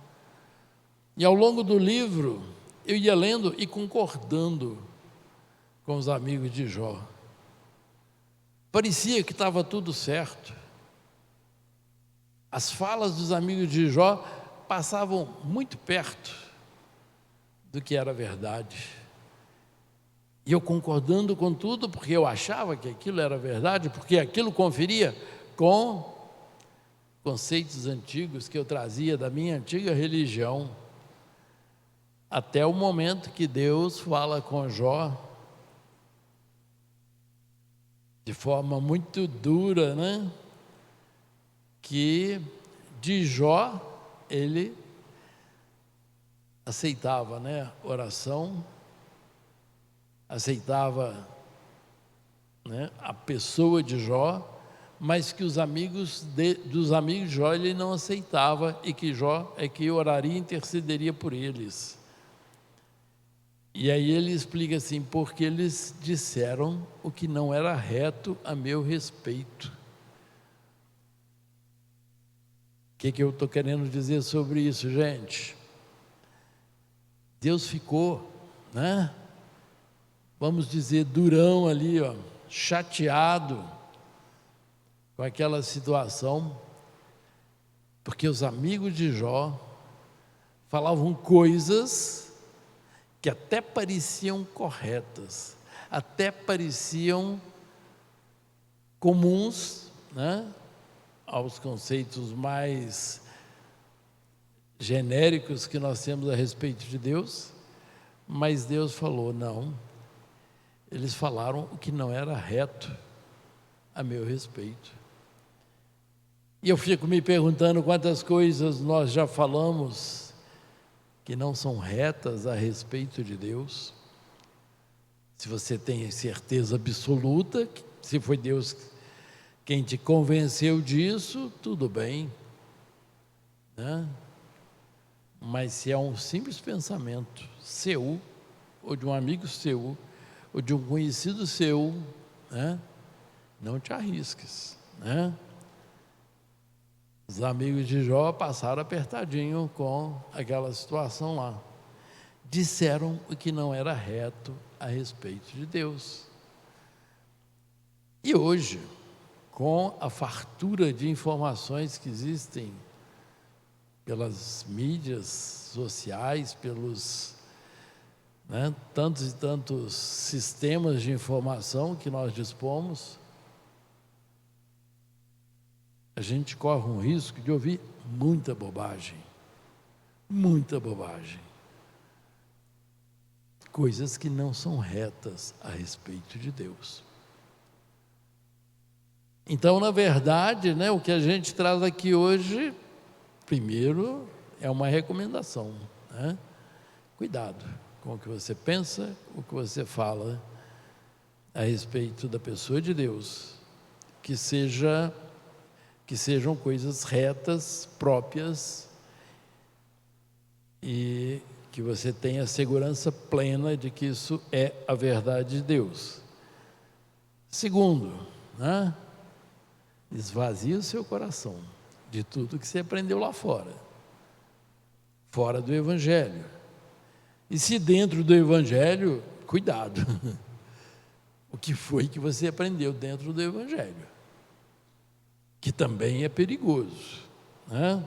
E ao longo do livro, eu ia lendo e concordando com os amigos de Jó. Parecia que estava tudo certo. As falas dos amigos de Jó passavam muito perto do que era verdade. E eu concordando com tudo, porque eu achava que aquilo era verdade, porque aquilo conferia com conceitos antigos que eu trazia da minha antiga religião. Até o momento que Deus fala com Jó, de forma muito dura, né? Que de Jó ele aceitava, né, oração, aceitava, né, a pessoa de Jó, mas que os amigos dos amigos de Jó ele não aceitava, e que Jó é que oraria e intercederia por eles. E aí ele explica assim: porque eles disseram o que não era reto a meu respeito. O que eu estou querendo dizer sobre isso, gente? Deus ficou, né, vamos dizer, durão ali, ó, chateado com aquela situação, porque os amigos de Jó falavam coisas que até pareciam corretas, até pareciam comuns, né, aos conceitos mais genéricos que nós temos a respeito de Deus, mas Deus falou: não, eles falaram o que não era reto a meu respeito. E eu fico me perguntando quantas coisas nós já falamos que não são retas a respeito de Deus. Se você tem certeza absoluta que se foi Deus quem te convenceu disso, tudo bem, né? Mas se é um simples pensamento seu, ou de um amigo seu, ou de um conhecido seu, né, não te arrisques, né? Os amigos de Jó passaram apertadinho com aquela situação lá. Disseram o que não era reto a respeito de Deus. E hoje, com a fartura de informações que existem pelas mídias sociais, pelos, né, tantos e tantos sistemas de informação que nós dispomos, a gente corre um risco de ouvir muita bobagem, coisas que não são retas a respeito de Deus. Então, na verdade, né, o que a gente traz aqui hoje, primeiro, é uma recomendação, né? Cuidado com o que você pensa, o que você fala, a respeito da pessoa de Deus, que sejam coisas retas, próprias, e que você tenha segurança plena de que isso é a verdade de Deus. Segundo, né? Esvazie o seu coração de tudo que você aprendeu lá fora do Evangelho. E se dentro do Evangelho, cuidado, o que foi que você aprendeu dentro do Evangelho, que também é perigoso, né?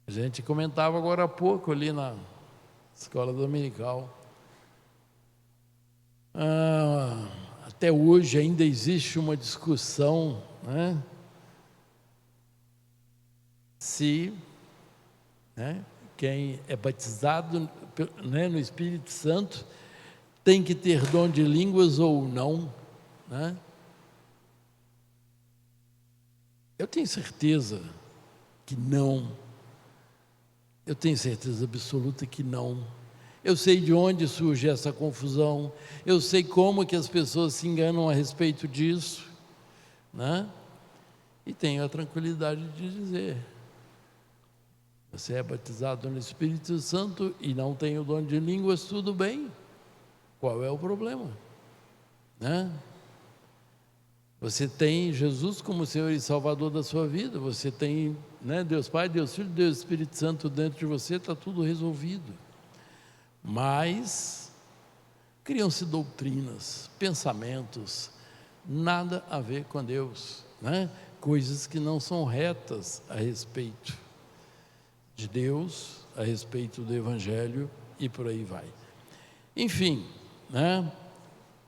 A gente comentava agora há pouco ali na escola dominical. Até hoje ainda existe uma discussão, né? Se, né, quem é batizado, né, no Espírito Santo tem que ter dom de línguas ou não, né? Eu tenho certeza que não. Eu tenho certeza absoluta que não. Eu sei de onde surge essa confusão, eu sei como que as pessoas se enganam a respeito disso, né? E tenho a tranquilidade de dizer: você é batizado no Espírito Santo e não tem o dom de línguas, tudo bem. Qual é o problema? Né? Você tem Jesus como Senhor e Salvador da sua vida, você tem, né, Deus Pai, Deus Filho, Deus Espírito Santo dentro de você, está tudo resolvido. Mas criam-se doutrinas, pensamentos, nada a ver com Deus, né? Coisas que não são retas a respeito de Deus, a respeito do Evangelho, e por aí vai. Enfim, né,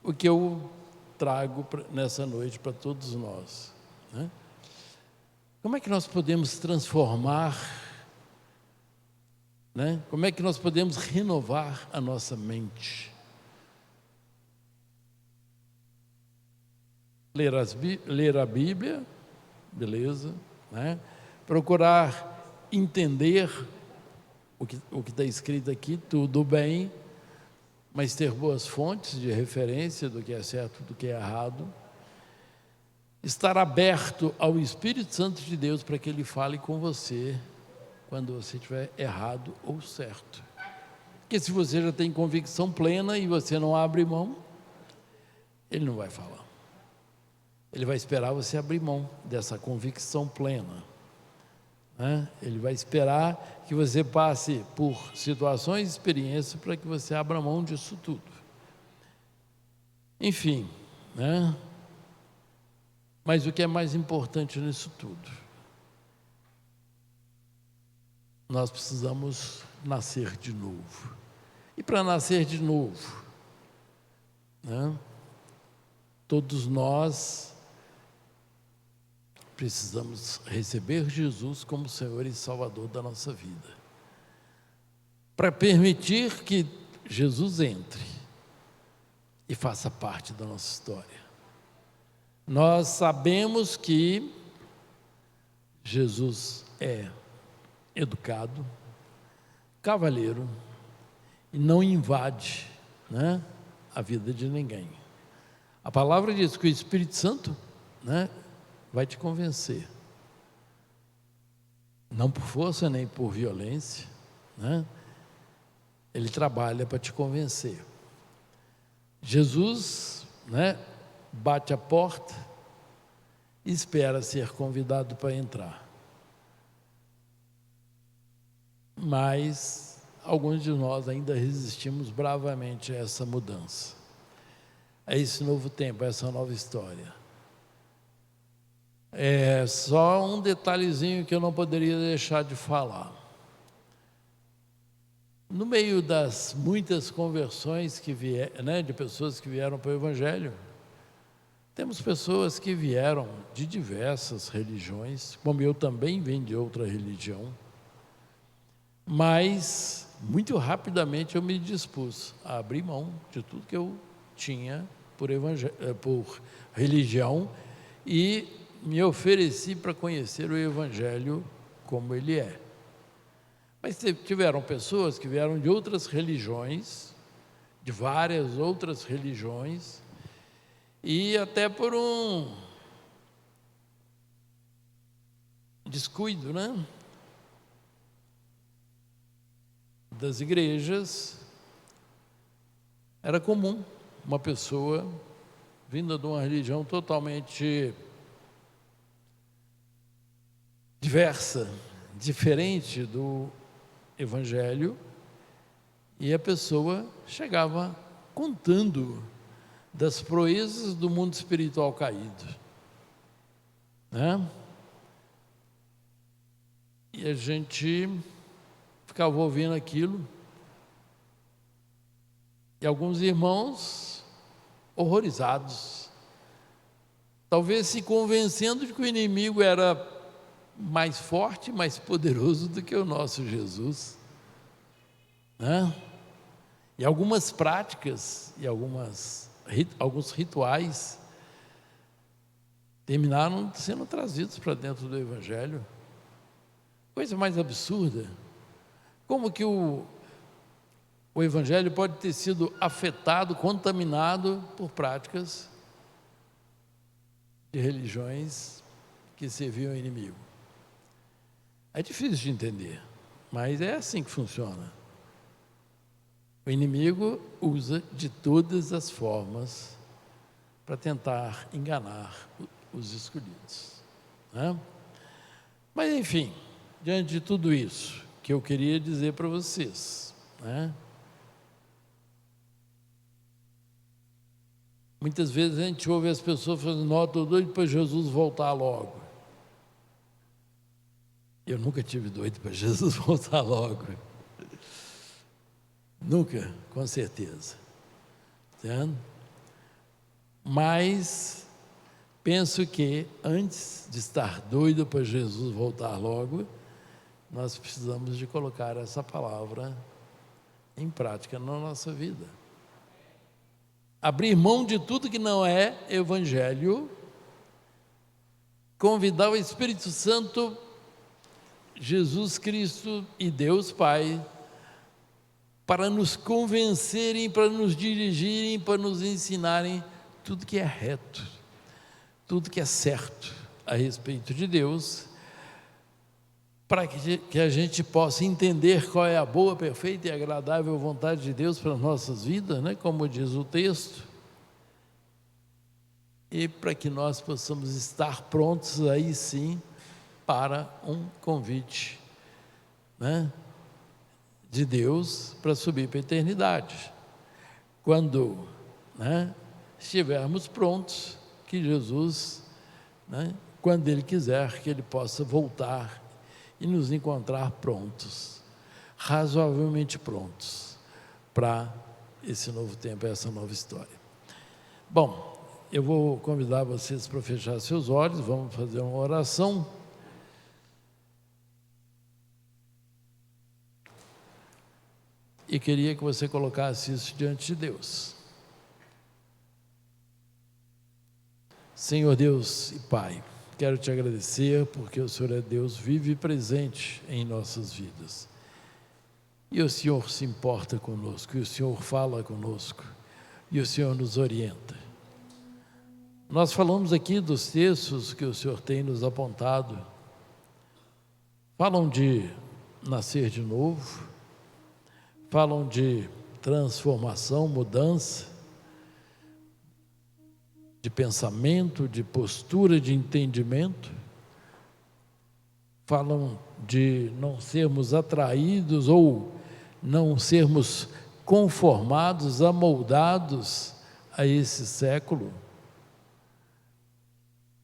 o que eu trago nessa noite para todos nós, né? Como é que nós podemos transformar, né? Como é que nós podemos renovar a nossa mente? Ler a Bíblia, beleza, né? Procurar entender o que está escrito aqui, tudo bem, mas ter boas fontes de referência do que é certo, do que é errado. Estar aberto ao Espírito Santo de Deus para que Ele fale com você quando você estiver errado ou certo. Porque se você já tem convicção plena e você não abre mão, Ele não vai falar. Ele vai esperar você abrir mão dessa convicção plena, né? Ele vai esperar que você passe por situações e experiências para que você abra mão disso tudo. Enfim, né? Mas o que é mais importante nisso tudo? Nós precisamos nascer de novo. E para nascer de novo, né, todos nós precisamos receber Jesus como Senhor e Salvador da nossa vida, para permitir que Jesus entre e faça parte da nossa história. Nós sabemos que Jesus é educado, cavalheiro, e não invade, né, a vida de ninguém. A palavra diz que o Espírito Santo, né, vai te convencer, não por força nem por violência, né? Ele trabalha para te convencer. Jesus, né, bate a porta e espera ser convidado para entrar. Mas alguns de nós ainda resistimos bravamente a essa mudança, a esse novo tempo, a essa nova história. É só um detalhezinho que eu não poderia deixar de falar. No meio das muitas conversões que vieram, né, de pessoas que vieram para o Evangelho, temos pessoas que vieram de diversas religiões, como eu também venho de outra religião, mas muito rapidamente eu me dispus a abrir mão de tudo que eu tinha por religião e me ofereci para conhecer o Evangelho como ele é. Mas tiveram pessoas que vieram de outras religiões, de várias outras religiões, e até por um descuido, né, das igrejas, era comum uma pessoa vinda de uma religião totalmente diversa, diferente do Evangelho, e a pessoa chegava contando das proezas do mundo espiritual caído, né? E a gente ficava ouvindo aquilo, e alguns irmãos horrorizados, talvez se convencendo de que o inimigo era mais forte, mais poderoso do que o nosso Jesus, né? E algumas práticas e alguns rituais terminaram sendo trazidos para dentro do Evangelho. Coisa mais absurda. Como que o Evangelho pode ter sido afetado, contaminado por práticas de religiões que serviam ao inimigo? É difícil de entender, mas é assim que funciona. O inimigo usa de todas as formas para tentar enganar os escolhidos, né? Mas, enfim, diante de tudo isso, que eu queria dizer para vocês, né? Muitas vezes a gente ouve as pessoas falando: não, estou doido para Jesus voltar logo. Eu nunca tive doido para Jesus voltar logo. Nunca, com certeza. Entende? Mas penso que antes de estar doido para Jesus voltar logo, nós precisamos de colocar essa palavra em prática na nossa vida. Abrir mão de tudo que não é Evangelho, convidar o Espírito Santo, Jesus Cristo e Deus Pai, para nos convencerem, para nos dirigirem, para nos ensinarem tudo que é reto, tudo que é certo a respeito de Deus, para que a gente possa entender qual é a boa, perfeita e agradável vontade de Deus para as nossas vidas, né? Como diz o texto, e para que nós possamos estar prontos aí sim para um convite, né, de Deus para subir para a eternidade. Quando, né, estivermos prontos, que Jesus, né, quando Ele quiser, que Ele possa voltar e nos encontrar prontos, razoavelmente prontos para esse novo tempo, essa nova história. Bom, eu vou convidar vocês para fechar seus olhos, vamos fazer uma oração. E queria que você colocasse isso diante de Deus. Senhor Deus e Pai, quero te agradecer porque o Senhor é Deus vivo e presente em nossas vidas. E o Senhor se importa conosco, e o Senhor fala conosco, e o Senhor nos orienta. Nós falamos aqui dos textos que o Senhor tem nos apontado. Falam de nascer de novo, falam de transformação, mudança, de pensamento, de postura, de entendimento. Falam de não sermos atraídos ou não sermos conformados, amoldados a esse século,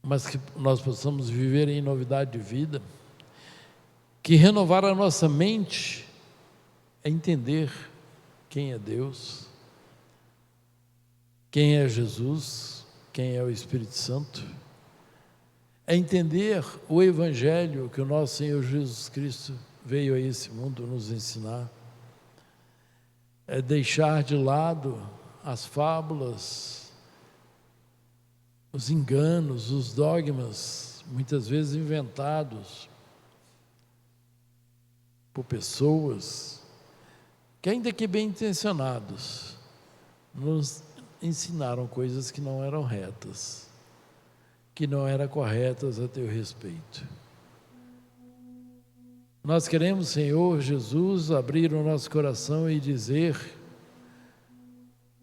mas que nós possamos viver em novidade de vida, que renovar a nossa mente é entender quem é Deus, quem é Jesus, quem é o Espírito Santo, é entender o Evangelho que o nosso Senhor Jesus Cristo veio a esse mundo nos ensinar, é deixar de lado as fábulas, os enganos, os dogmas, muitas vezes inventados por pessoas que, ainda que bem intencionados, nos ensinaram coisas que não eram retas, que não eram corretas a teu respeito. Nós queremos, Senhor Jesus, abrir o nosso coração e dizer: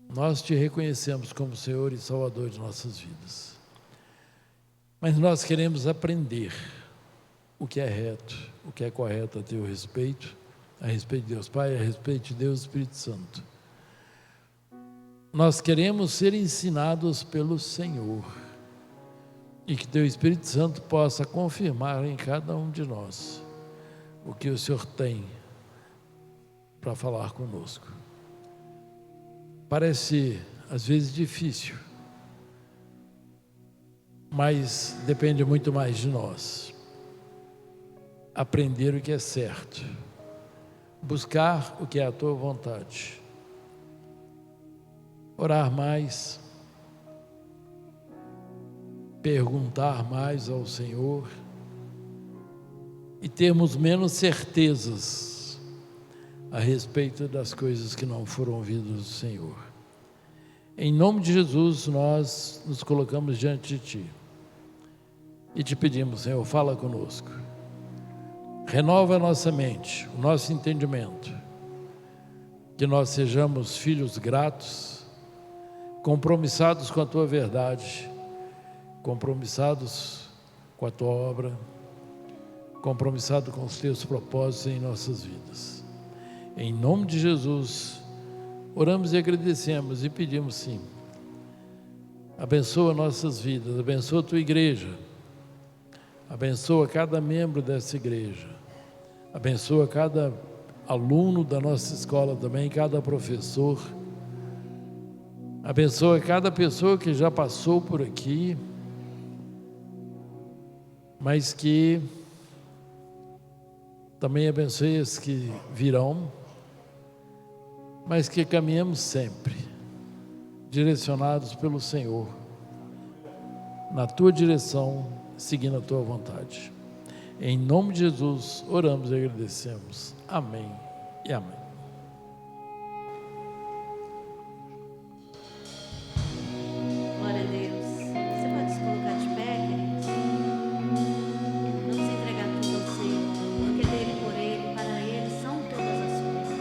nós te reconhecemos como Senhor e Salvador de nossas vidas. Mas nós queremos aprender o que é reto, o que é correto a teu respeito, a respeito de Deus Pai, a respeito de Deus Espírito Santo. Nós queremos ser ensinados pelo Senhor e que teu Espírito Santo possa confirmar em cada um de nós o que o Senhor tem para falar conosco. Parece às vezes difícil, mas depende muito mais de nós. Aprender o que é certo, buscar o que é a tua vontade, orar mais, perguntar mais ao Senhor e termos menos certezas a respeito das coisas que não foram ouvidas do Senhor. Em nome de Jesus, nós nos colocamos diante de Ti e te pedimos, Senhor, fala conosco, renova a nossa mente, o nosso entendimento, que nós sejamos filhos gratos, compromissados com a Tua verdade, compromissados com a Tua obra, compromissados com os Teus propósitos em nossas vidas. Em nome de Jesus, oramos e agradecemos e pedimos, sim, abençoa nossas vidas, abençoa a Tua igreja, abençoa cada membro dessa igreja, abençoa cada aluno da nossa escola também, cada professor, abençoa cada pessoa que já passou por aqui, mas que também abençoe as que virão, mas que caminhamos sempre direcionados pelo Senhor, na Tua direção, seguindo a Tua vontade. Em nome de Jesus, oramos e agradecemos. Amém e amém. Glória a Deus. Você pode se colocar de pé, queridos? Vamos entregar tudo ao Senhor, porque dele, por Ele, para Ele são todas as coisas.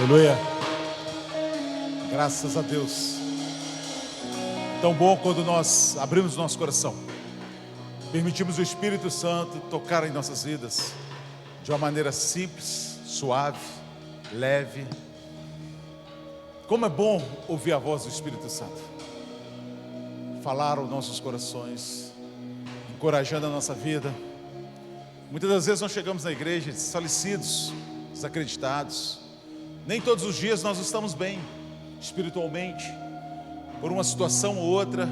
Aleluia. Graças a Deus. Tão bom quando nós abrimos nosso coração, permitimos o Espírito Santo tocar em nossas vidas de uma maneira simples, suave, leve. Como é bom ouvir a voz do Espírito Santo falar aos nossos corações, encorajando a nossa vida. Muitas das vezes nós chegamos na igreja desfalecidos, desacreditados. Nem todos os dias nós estamos bem espiritualmente, por uma situação ou outra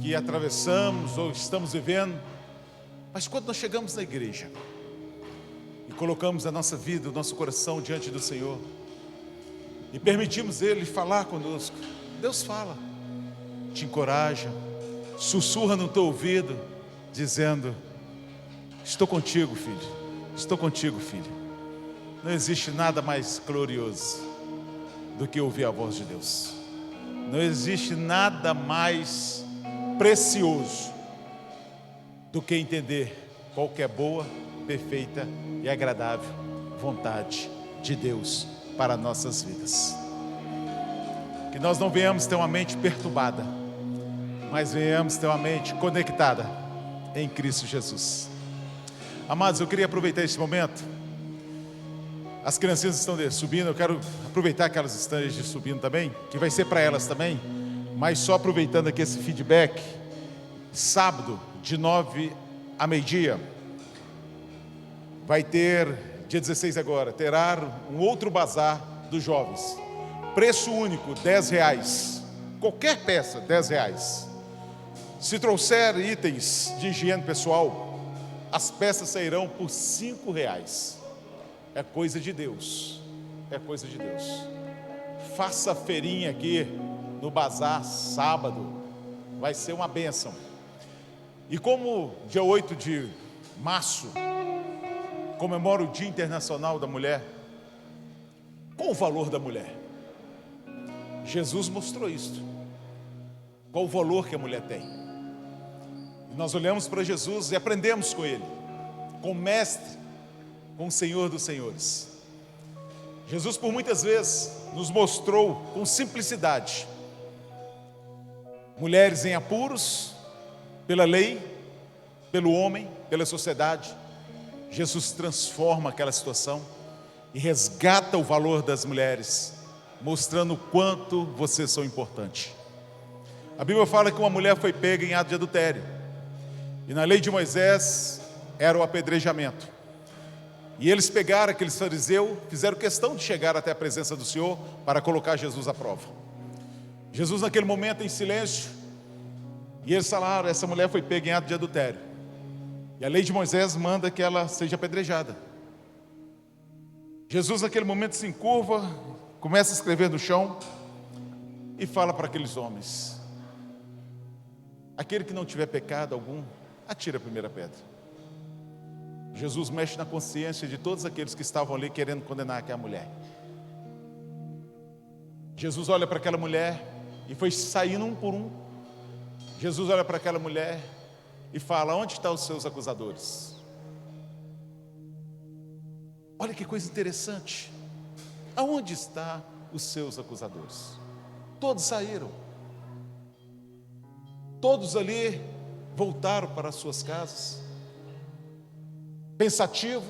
que atravessamos ou estamos vivendo. Mas quando nós chegamos na igreja e colocamos a nossa vida, o nosso coração diante do Senhor e permitimos Ele falar conosco, Deus fala, te encoraja, sussurra no teu ouvido, dizendo: estou contigo, filho, estou contigo, filho. Não existe nada mais glorioso do que ouvir a voz de Deus. Não existe nada mais precioso do que entender qual que é boa, perfeita e agradável vontade de Deus para nossas vidas. Que nós não venhamos ter uma mente perturbada, mas venhamos ter uma mente conectada em Cristo Jesus. Amados, eu queria aproveitar esse momento. As criancinhas estão subindo, eu quero aproveitar que elas estão subindo também, que vai ser para elas também, mas só aproveitando aqui esse feedback. Sábado, de 9 a meio-dia, vai ter, dia 16 agora, terá um outro bazar dos jovens. Preço único, R$10. Qualquer peça, R$10. Se trouxer itens de higiene pessoal, as peças sairão por R$5. É coisa de Deus, é coisa de Deus. Faça a feirinha aqui no bazar sábado, vai ser uma bênção. E como dia 8 de março comemora o Dia Internacional da Mulher, qual o valor da mulher? Jesus mostrou isso. Qual o valor que a mulher tem? E nós olhamos para Jesus e aprendemos com Ele, com o Mestre, com o Senhor dos Senhores. Jesus por muitas vezes nos mostrou com simplicidade mulheres em apuros, pela lei, pelo homem, pela sociedade. Jesus transforma aquela situação e resgata o valor das mulheres, mostrando o quanto vocês são importantes. A Bíblia fala que uma mulher foi pega em ato de adultério, e na lei de Moisés era o apedrejamento. E eles pegaram aqueles fariseus, fizeram questão de chegar até a presença do Senhor para colocar Jesus à prova. Jesus naquele momento em silêncio, e eles falaram: essa mulher foi pega em ato de adultério, e a lei de Moisés manda que ela seja apedrejada. Jesus naquele momento se encurva, começa a escrever no chão e fala para aqueles homens: aquele que não tiver pecado algum, atira a primeira pedra. Jesus mexe na consciência de todos aqueles que estavam ali querendo condenar aquela mulher. Jesus olha para aquela mulher e foi saindo um por um. Jesus olha para aquela mulher e fala: onde estão os seus acusadores? Olha que coisa interessante. Aonde estão os seus acusadores? Todos saíram. Todos ali voltaram para as suas casas, pensativo,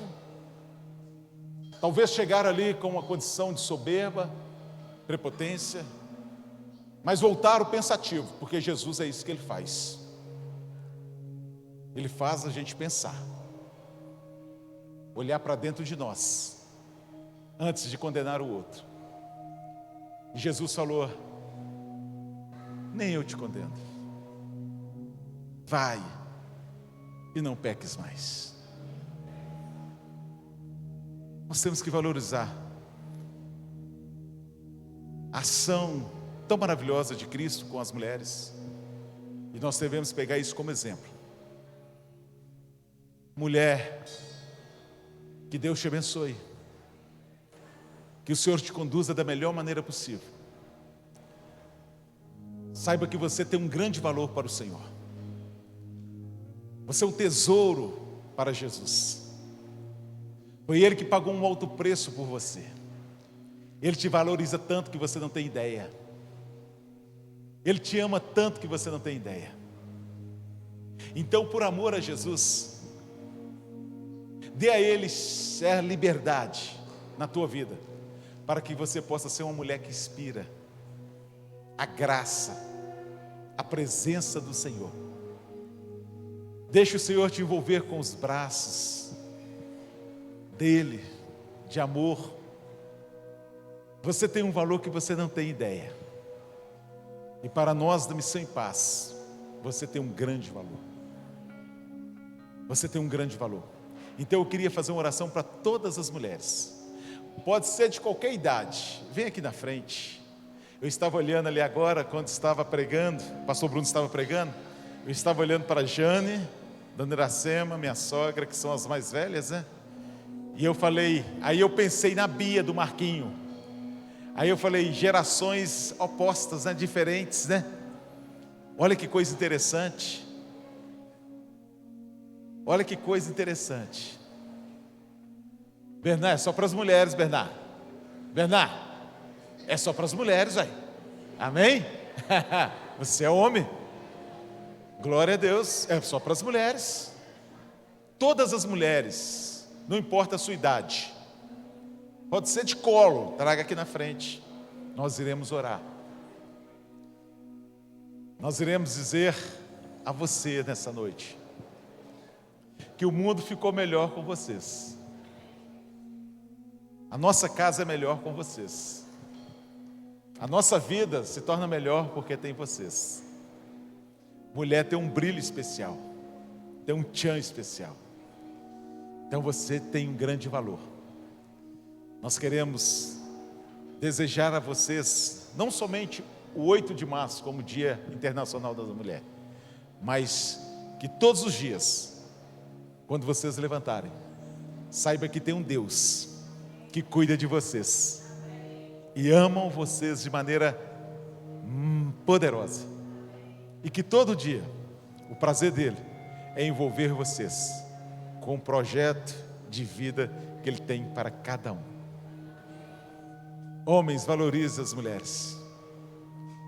talvez chegaram ali com uma condição de soberba, prepotência, mas voltaram pensativo, porque Jesus é isso que Ele faz. Ele faz a gente pensar, olhar para dentro de nós, antes de condenar o outro. E Jesus falou: nem eu te condeno, vai e não peques mais. Nós temos que valorizar a ação tão maravilhosa de Cristo com as mulheres, e nós devemos pegar isso como exemplo. Mulher, que Deus te abençoe, que o Senhor te conduza da melhor maneira possível. Saiba que você tem um grande valor para o Senhor. Você é um tesouro para Jesus. Foi Ele que pagou um alto preço por você. Ele te valoriza tanto que você não tem ideia. Ele te ama tanto que você não tem ideia. Então, por amor a Jesus, dê a Ele a liberdade na tua vida, para que você possa ser uma mulher que inspira a graça, a presença do Senhor. Deixa o Senhor te envolver com os braços dele, de amor. Você tem um valor que você não tem ideia. E para nós da Missão em Paz, você tem um grande valor. Você tem um grande valor. Então eu queria fazer uma oração para todas as mulheres. Pode ser de qualquer idade. Vem aqui na frente. Eu estava olhando ali agora, quando estava pregando, o pastor Bruno estava pregando, eu estava olhando para a Jane, Dona Iracema, minha sogra, que são as mais velhas, né? E eu falei, aí eu pensei na Bia do Marquinho. Aí eu falei, gerações opostas, né? Diferentes, né? Olha que coisa interessante. Olha que coisa interessante. Bernard, é só para as mulheres, Bernard. Bernard, é só para as mulheres, aí. Amém? Você é homem. Glória a Deus, é só para as mulheres. Todas as mulheres, não importa a sua idade. Pode ser de colo, traga aqui na frente. Nós iremos orar. Nós iremos dizer a você nessa noite que o mundo ficou melhor com vocês. A nossa casa é melhor com vocês. A nossa vida se torna melhor porque tem vocês. Mulher tem um brilho especial, tem um tchan especial. Então você tem um grande valor. Nós queremos desejar a vocês, não somente o 8 de março como Dia Internacional da Mulher, mas que todos os dias, quando vocês levantarem, saiba que tem um Deus que cuida de vocês e amam vocês de maneira poderosa, e que todo dia o prazer dele é envolver vocês com um projeto de vida que ele tem para cada um. Homens, valorizem as mulheres.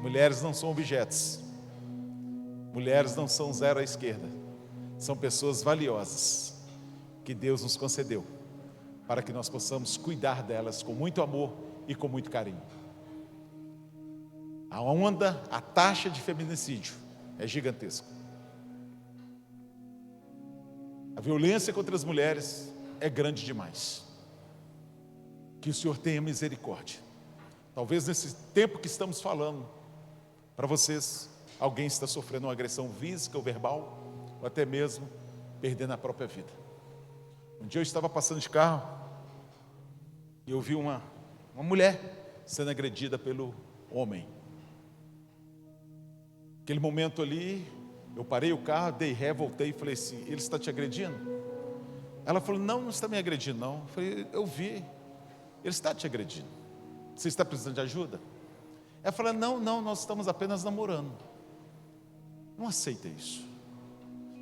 Mulheres não são objetos. Mulheres não são zero à esquerda. São pessoas valiosas que Deus nos concedeu para que nós possamos cuidar delas com muito amor e com muito carinho. A taxa de feminicídio é gigantesca. A violência contra as mulheres é grande demais. Que o Senhor tenha misericórdia. Talvez nesse tempo que estamos falando, para vocês, alguém está sofrendo uma agressão física ou verbal, ou até mesmo perdendo a própria vida. Um dia eu estava passando de carro e eu vi uma mulher sendo agredida pelo homem. Aquele momento ali, eu parei o carro, dei ré, voltei e falei assim, ele está te agredindo? Ela falou, não está me agredindo não. Eu falei, eu vi, ele está te agredindo. Você está precisando de ajuda? Ela falou, não, nós estamos apenas namorando. Não aceita isso.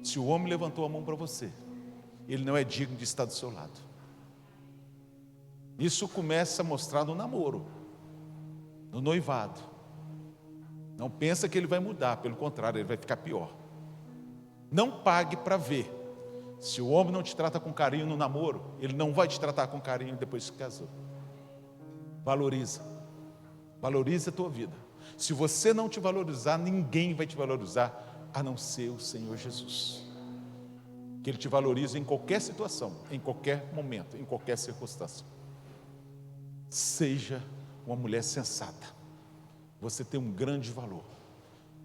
Se o homem levantou a mão para você, ele não é digno de estar do seu lado. Isso começa a mostrar no namoro, no noivado. Não pensa que ele vai mudar, pelo contrário, ele vai ficar pior. Não pague para ver. Se o homem não te trata com carinho no namoro, ele não vai te tratar com carinho depois que casou. Valoriza a tua vida. Se você não te valorizar, ninguém vai te valorizar, a não ser o Senhor Jesus. Que Ele te valorize em qualquer situação, em qualquer momento, em qualquer circunstância. Seja uma mulher sensata. Você tem um grande valor.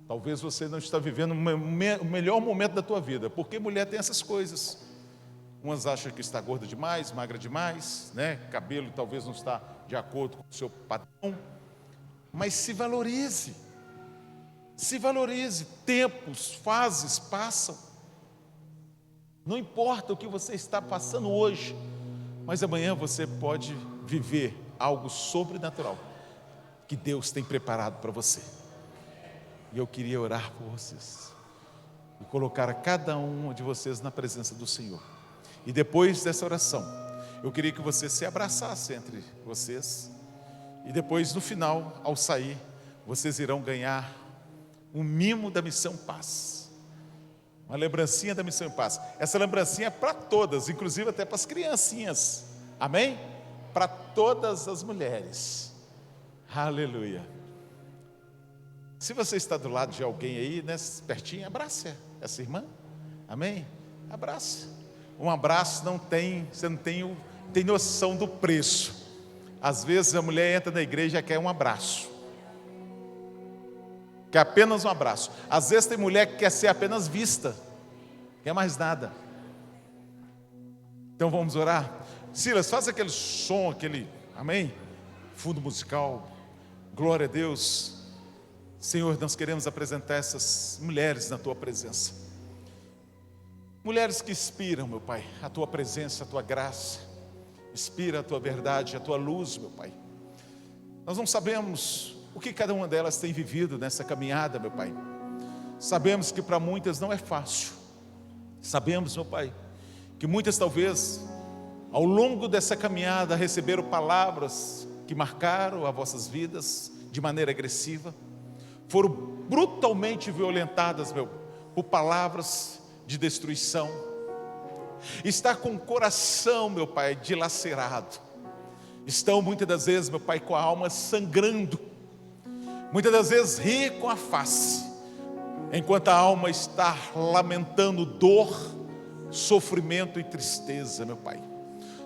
Talvez você não está vivendo o melhor momento da tua vida, porque mulher tem essas coisas. Umas acham que está gorda demais, magra demais, né? Cabelo talvez não está de acordo com o seu padrão. Mas se valorize. Se valorize. Tempos, fases passam. Não importa o que você está passando hoje, mas amanhã você pode viver algo sobrenatural que Deus tem preparado para você. E eu queria orar por vocês e colocar a cada um de vocês na presença do Senhor. E depois dessa oração, eu queria que você se abraçasse entre vocês E depois, no final, ao sair, vocês irão ganhar um mimo da Missão Paz. Uma lembrancinha da Missão Paz. Essa lembrancinha é para todas, inclusive até para as criancinhas. Amém? Para todas as mulheres. Aleluia. Se você está do lado de alguém aí, né, pertinho, abrace essa irmã. Amém? Abrace. Um abraço você não tem noção do preço. Às vezes a mulher entra na igreja e quer um abraço. Quer apenas um abraço. Às vezes tem mulher que quer ser apenas vista. Quer mais nada. Então vamos orar. Silas, faz aquele som, amém? Fundo musical. Glória a Deus. Senhor, nós queremos apresentar essas mulheres na Tua presença. Mulheres que inspiram, meu Pai, a Tua presença, a Tua graça. Inspira a Tua verdade, a Tua luz, meu Pai. Nós não sabemos o que cada uma delas tem vivido nessa caminhada, meu Pai. Sabemos que para muitas não é fácil. Sabemos, meu Pai, que muitas talvez, ao longo dessa caminhada, receberam palavras que marcaram as vossas vidas de maneira agressiva. Foram brutalmente violentadas, por palavras de destruição. Está com o coração, meu Pai, dilacerado. Estão muitas das vezes, meu Pai, com a alma sangrando. Muitas das vezes ri com a face, enquanto a alma está lamentando dor, sofrimento e tristeza, meu Pai.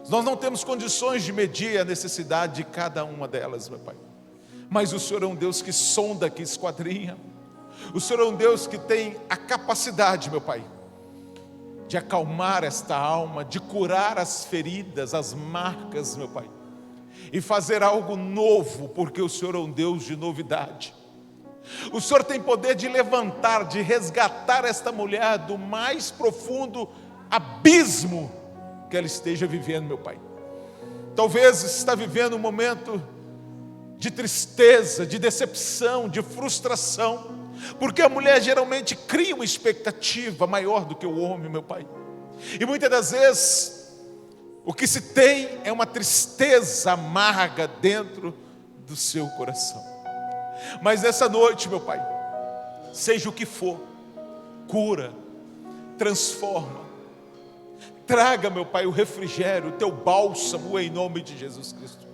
Nós não temos condições de medir a necessidade de cada uma delas, meu Pai. Mas o Senhor é um Deus que sonda, que esquadrinha. O Senhor é um Deus que tem a capacidade, meu Pai, de acalmar esta alma, de curar as feridas, as marcas, meu Pai, e fazer algo novo, porque o Senhor é um Deus de novidade. O Senhor tem poder de levantar, de resgatar esta mulher do mais profundo abismo que ela esteja vivendo, meu Pai. Talvez está vivendo um momento de tristeza, de decepção, de frustração, porque a mulher geralmente cria uma expectativa maior do que o homem, meu Pai. E muitas das vezes o que se tem é uma tristeza amarga dentro do seu coração. Mas nessa noite, meu Pai, seja o que for, cura, transforma, traga, meu Pai, o refrigério, o teu bálsamo em nome de Jesus Cristo.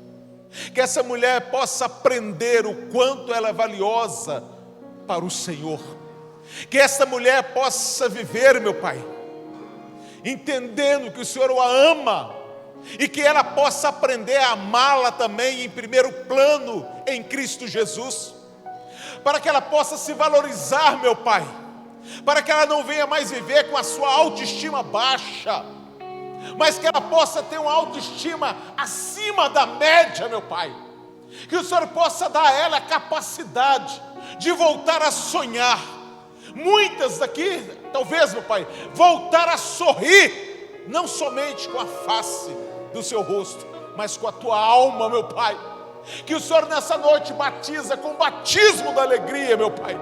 Que essa mulher possa aprender o quanto ela é valiosa para o Senhor. Que essa mulher possa viver, meu Pai, entendendo que o Senhor a ama, e que ela possa aprender a amá-la também em primeiro plano em Cristo Jesus, para que ela possa se valorizar, meu Pai, para que ela não venha mais viver com a sua autoestima baixa, mas que ela possa ter uma autoestima acima da média, meu Pai. Que o Senhor possa dar a ela a capacidade de voltar a sonhar. Muitas daqui, talvez, meu Pai, voltar a sorrir, não somente com a face do seu rosto, mas com a tua alma, meu Pai. Que o Senhor nessa noite batiza com o batismo da alegria, meu Pai,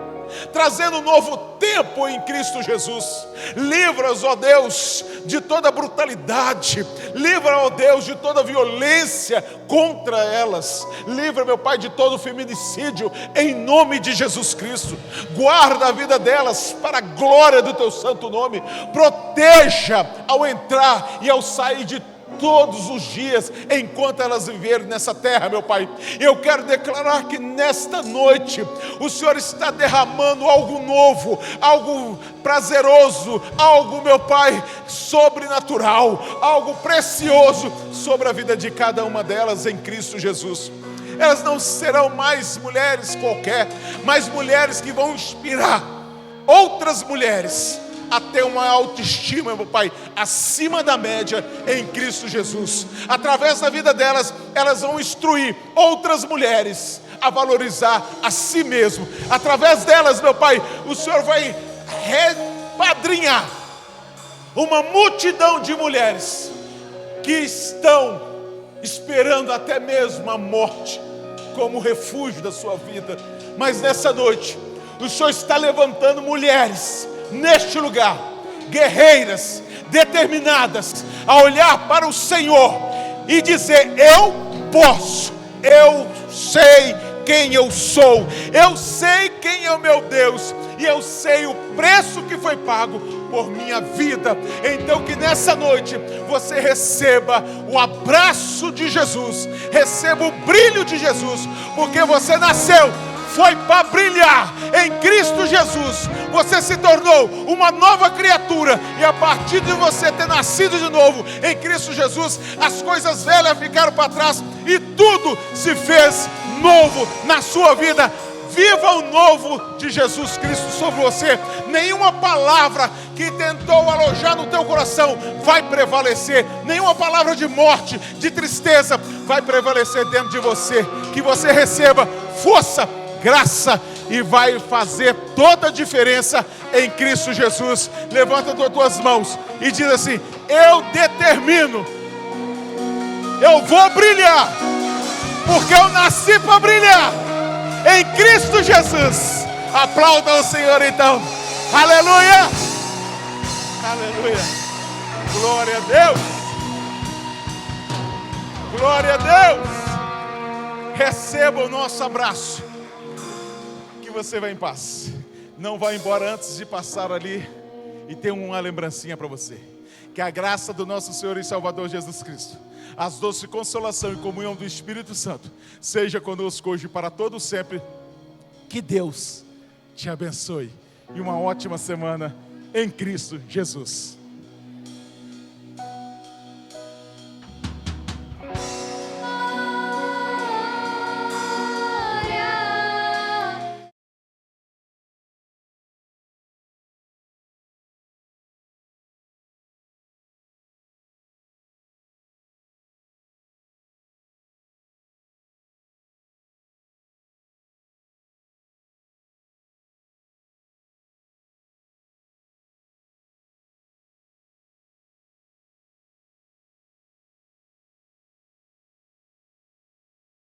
trazendo um novo tempo em Cristo Jesus. Livra-os, ó Deus, de toda brutalidade. Livra, ó Deus, de toda violência contra elas. Livra, meu Pai, de todo feminicídio, em nome de Jesus Cristo. Guarda a vida delas para a glória do teu santo nome. Proteja ao entrar e ao sair de todos os dias, enquanto elas viverem nessa terra, meu Pai. Eu quero declarar que nesta noite o Senhor está derramando algo novo, algo prazeroso, algo, meu Pai, sobrenatural, algo precioso sobre a vida de cada uma delas em Cristo Jesus. Elas não serão mais mulheres qualquer, mas mulheres que vão inspirar outras mulheres a ter uma autoestima, meu Pai, acima da média em Cristo Jesus. Através da vida delas, elas vão instruir outras mulheres a valorizar a si mesmo. Através delas, meu Pai, o Senhor vai repadrinhar uma multidão de mulheres que estão esperando até mesmo a morte como refúgio da sua vida. Mas nessa noite, o Senhor está levantando mulheres neste lugar, guerreiras, determinadas a olhar para o Senhor e dizer: eu posso, eu sei quem eu sou, eu sei quem é o meu Deus, e eu sei o preço que foi pago por minha vida. Então que nessa noite você receba o abraço de Jesus, receba o brilho de Jesus, porque você nasceu, foi para brilhar em Cristo Jesus. Você se tornou uma nova criatura, e a partir de você ter nascido de novo em Cristo Jesus, as coisas velhas ficaram para trás e tudo se fez novo na sua vida. Viva o novo de Jesus Cristo sobre você. Nenhuma palavra que tentou alojar no teu coração vai prevalecer. Nenhuma palavra de morte, de tristeza vai prevalecer dentro de você. Que você receba força, graça, e vai fazer toda a diferença em Cristo Jesus. Levanta as tuas mãos e diz assim: eu determino, eu vou brilhar, porque eu nasci para brilhar em Cristo Jesus. Aplauda o Senhor então. Aleluia, aleluia, glória a Deus, glória a Deus. Receba o nosso abraço, que você vai em paz. Não vá embora antes de passar ali e ter uma lembrancinha para você. Que a graça do nosso Senhor e Salvador Jesus Cristo, as doces consolação e comunhão do Espírito Santo, seja conosco hoje e para todo sempre. Que Deus te abençoe e uma ótima semana em Cristo Jesus.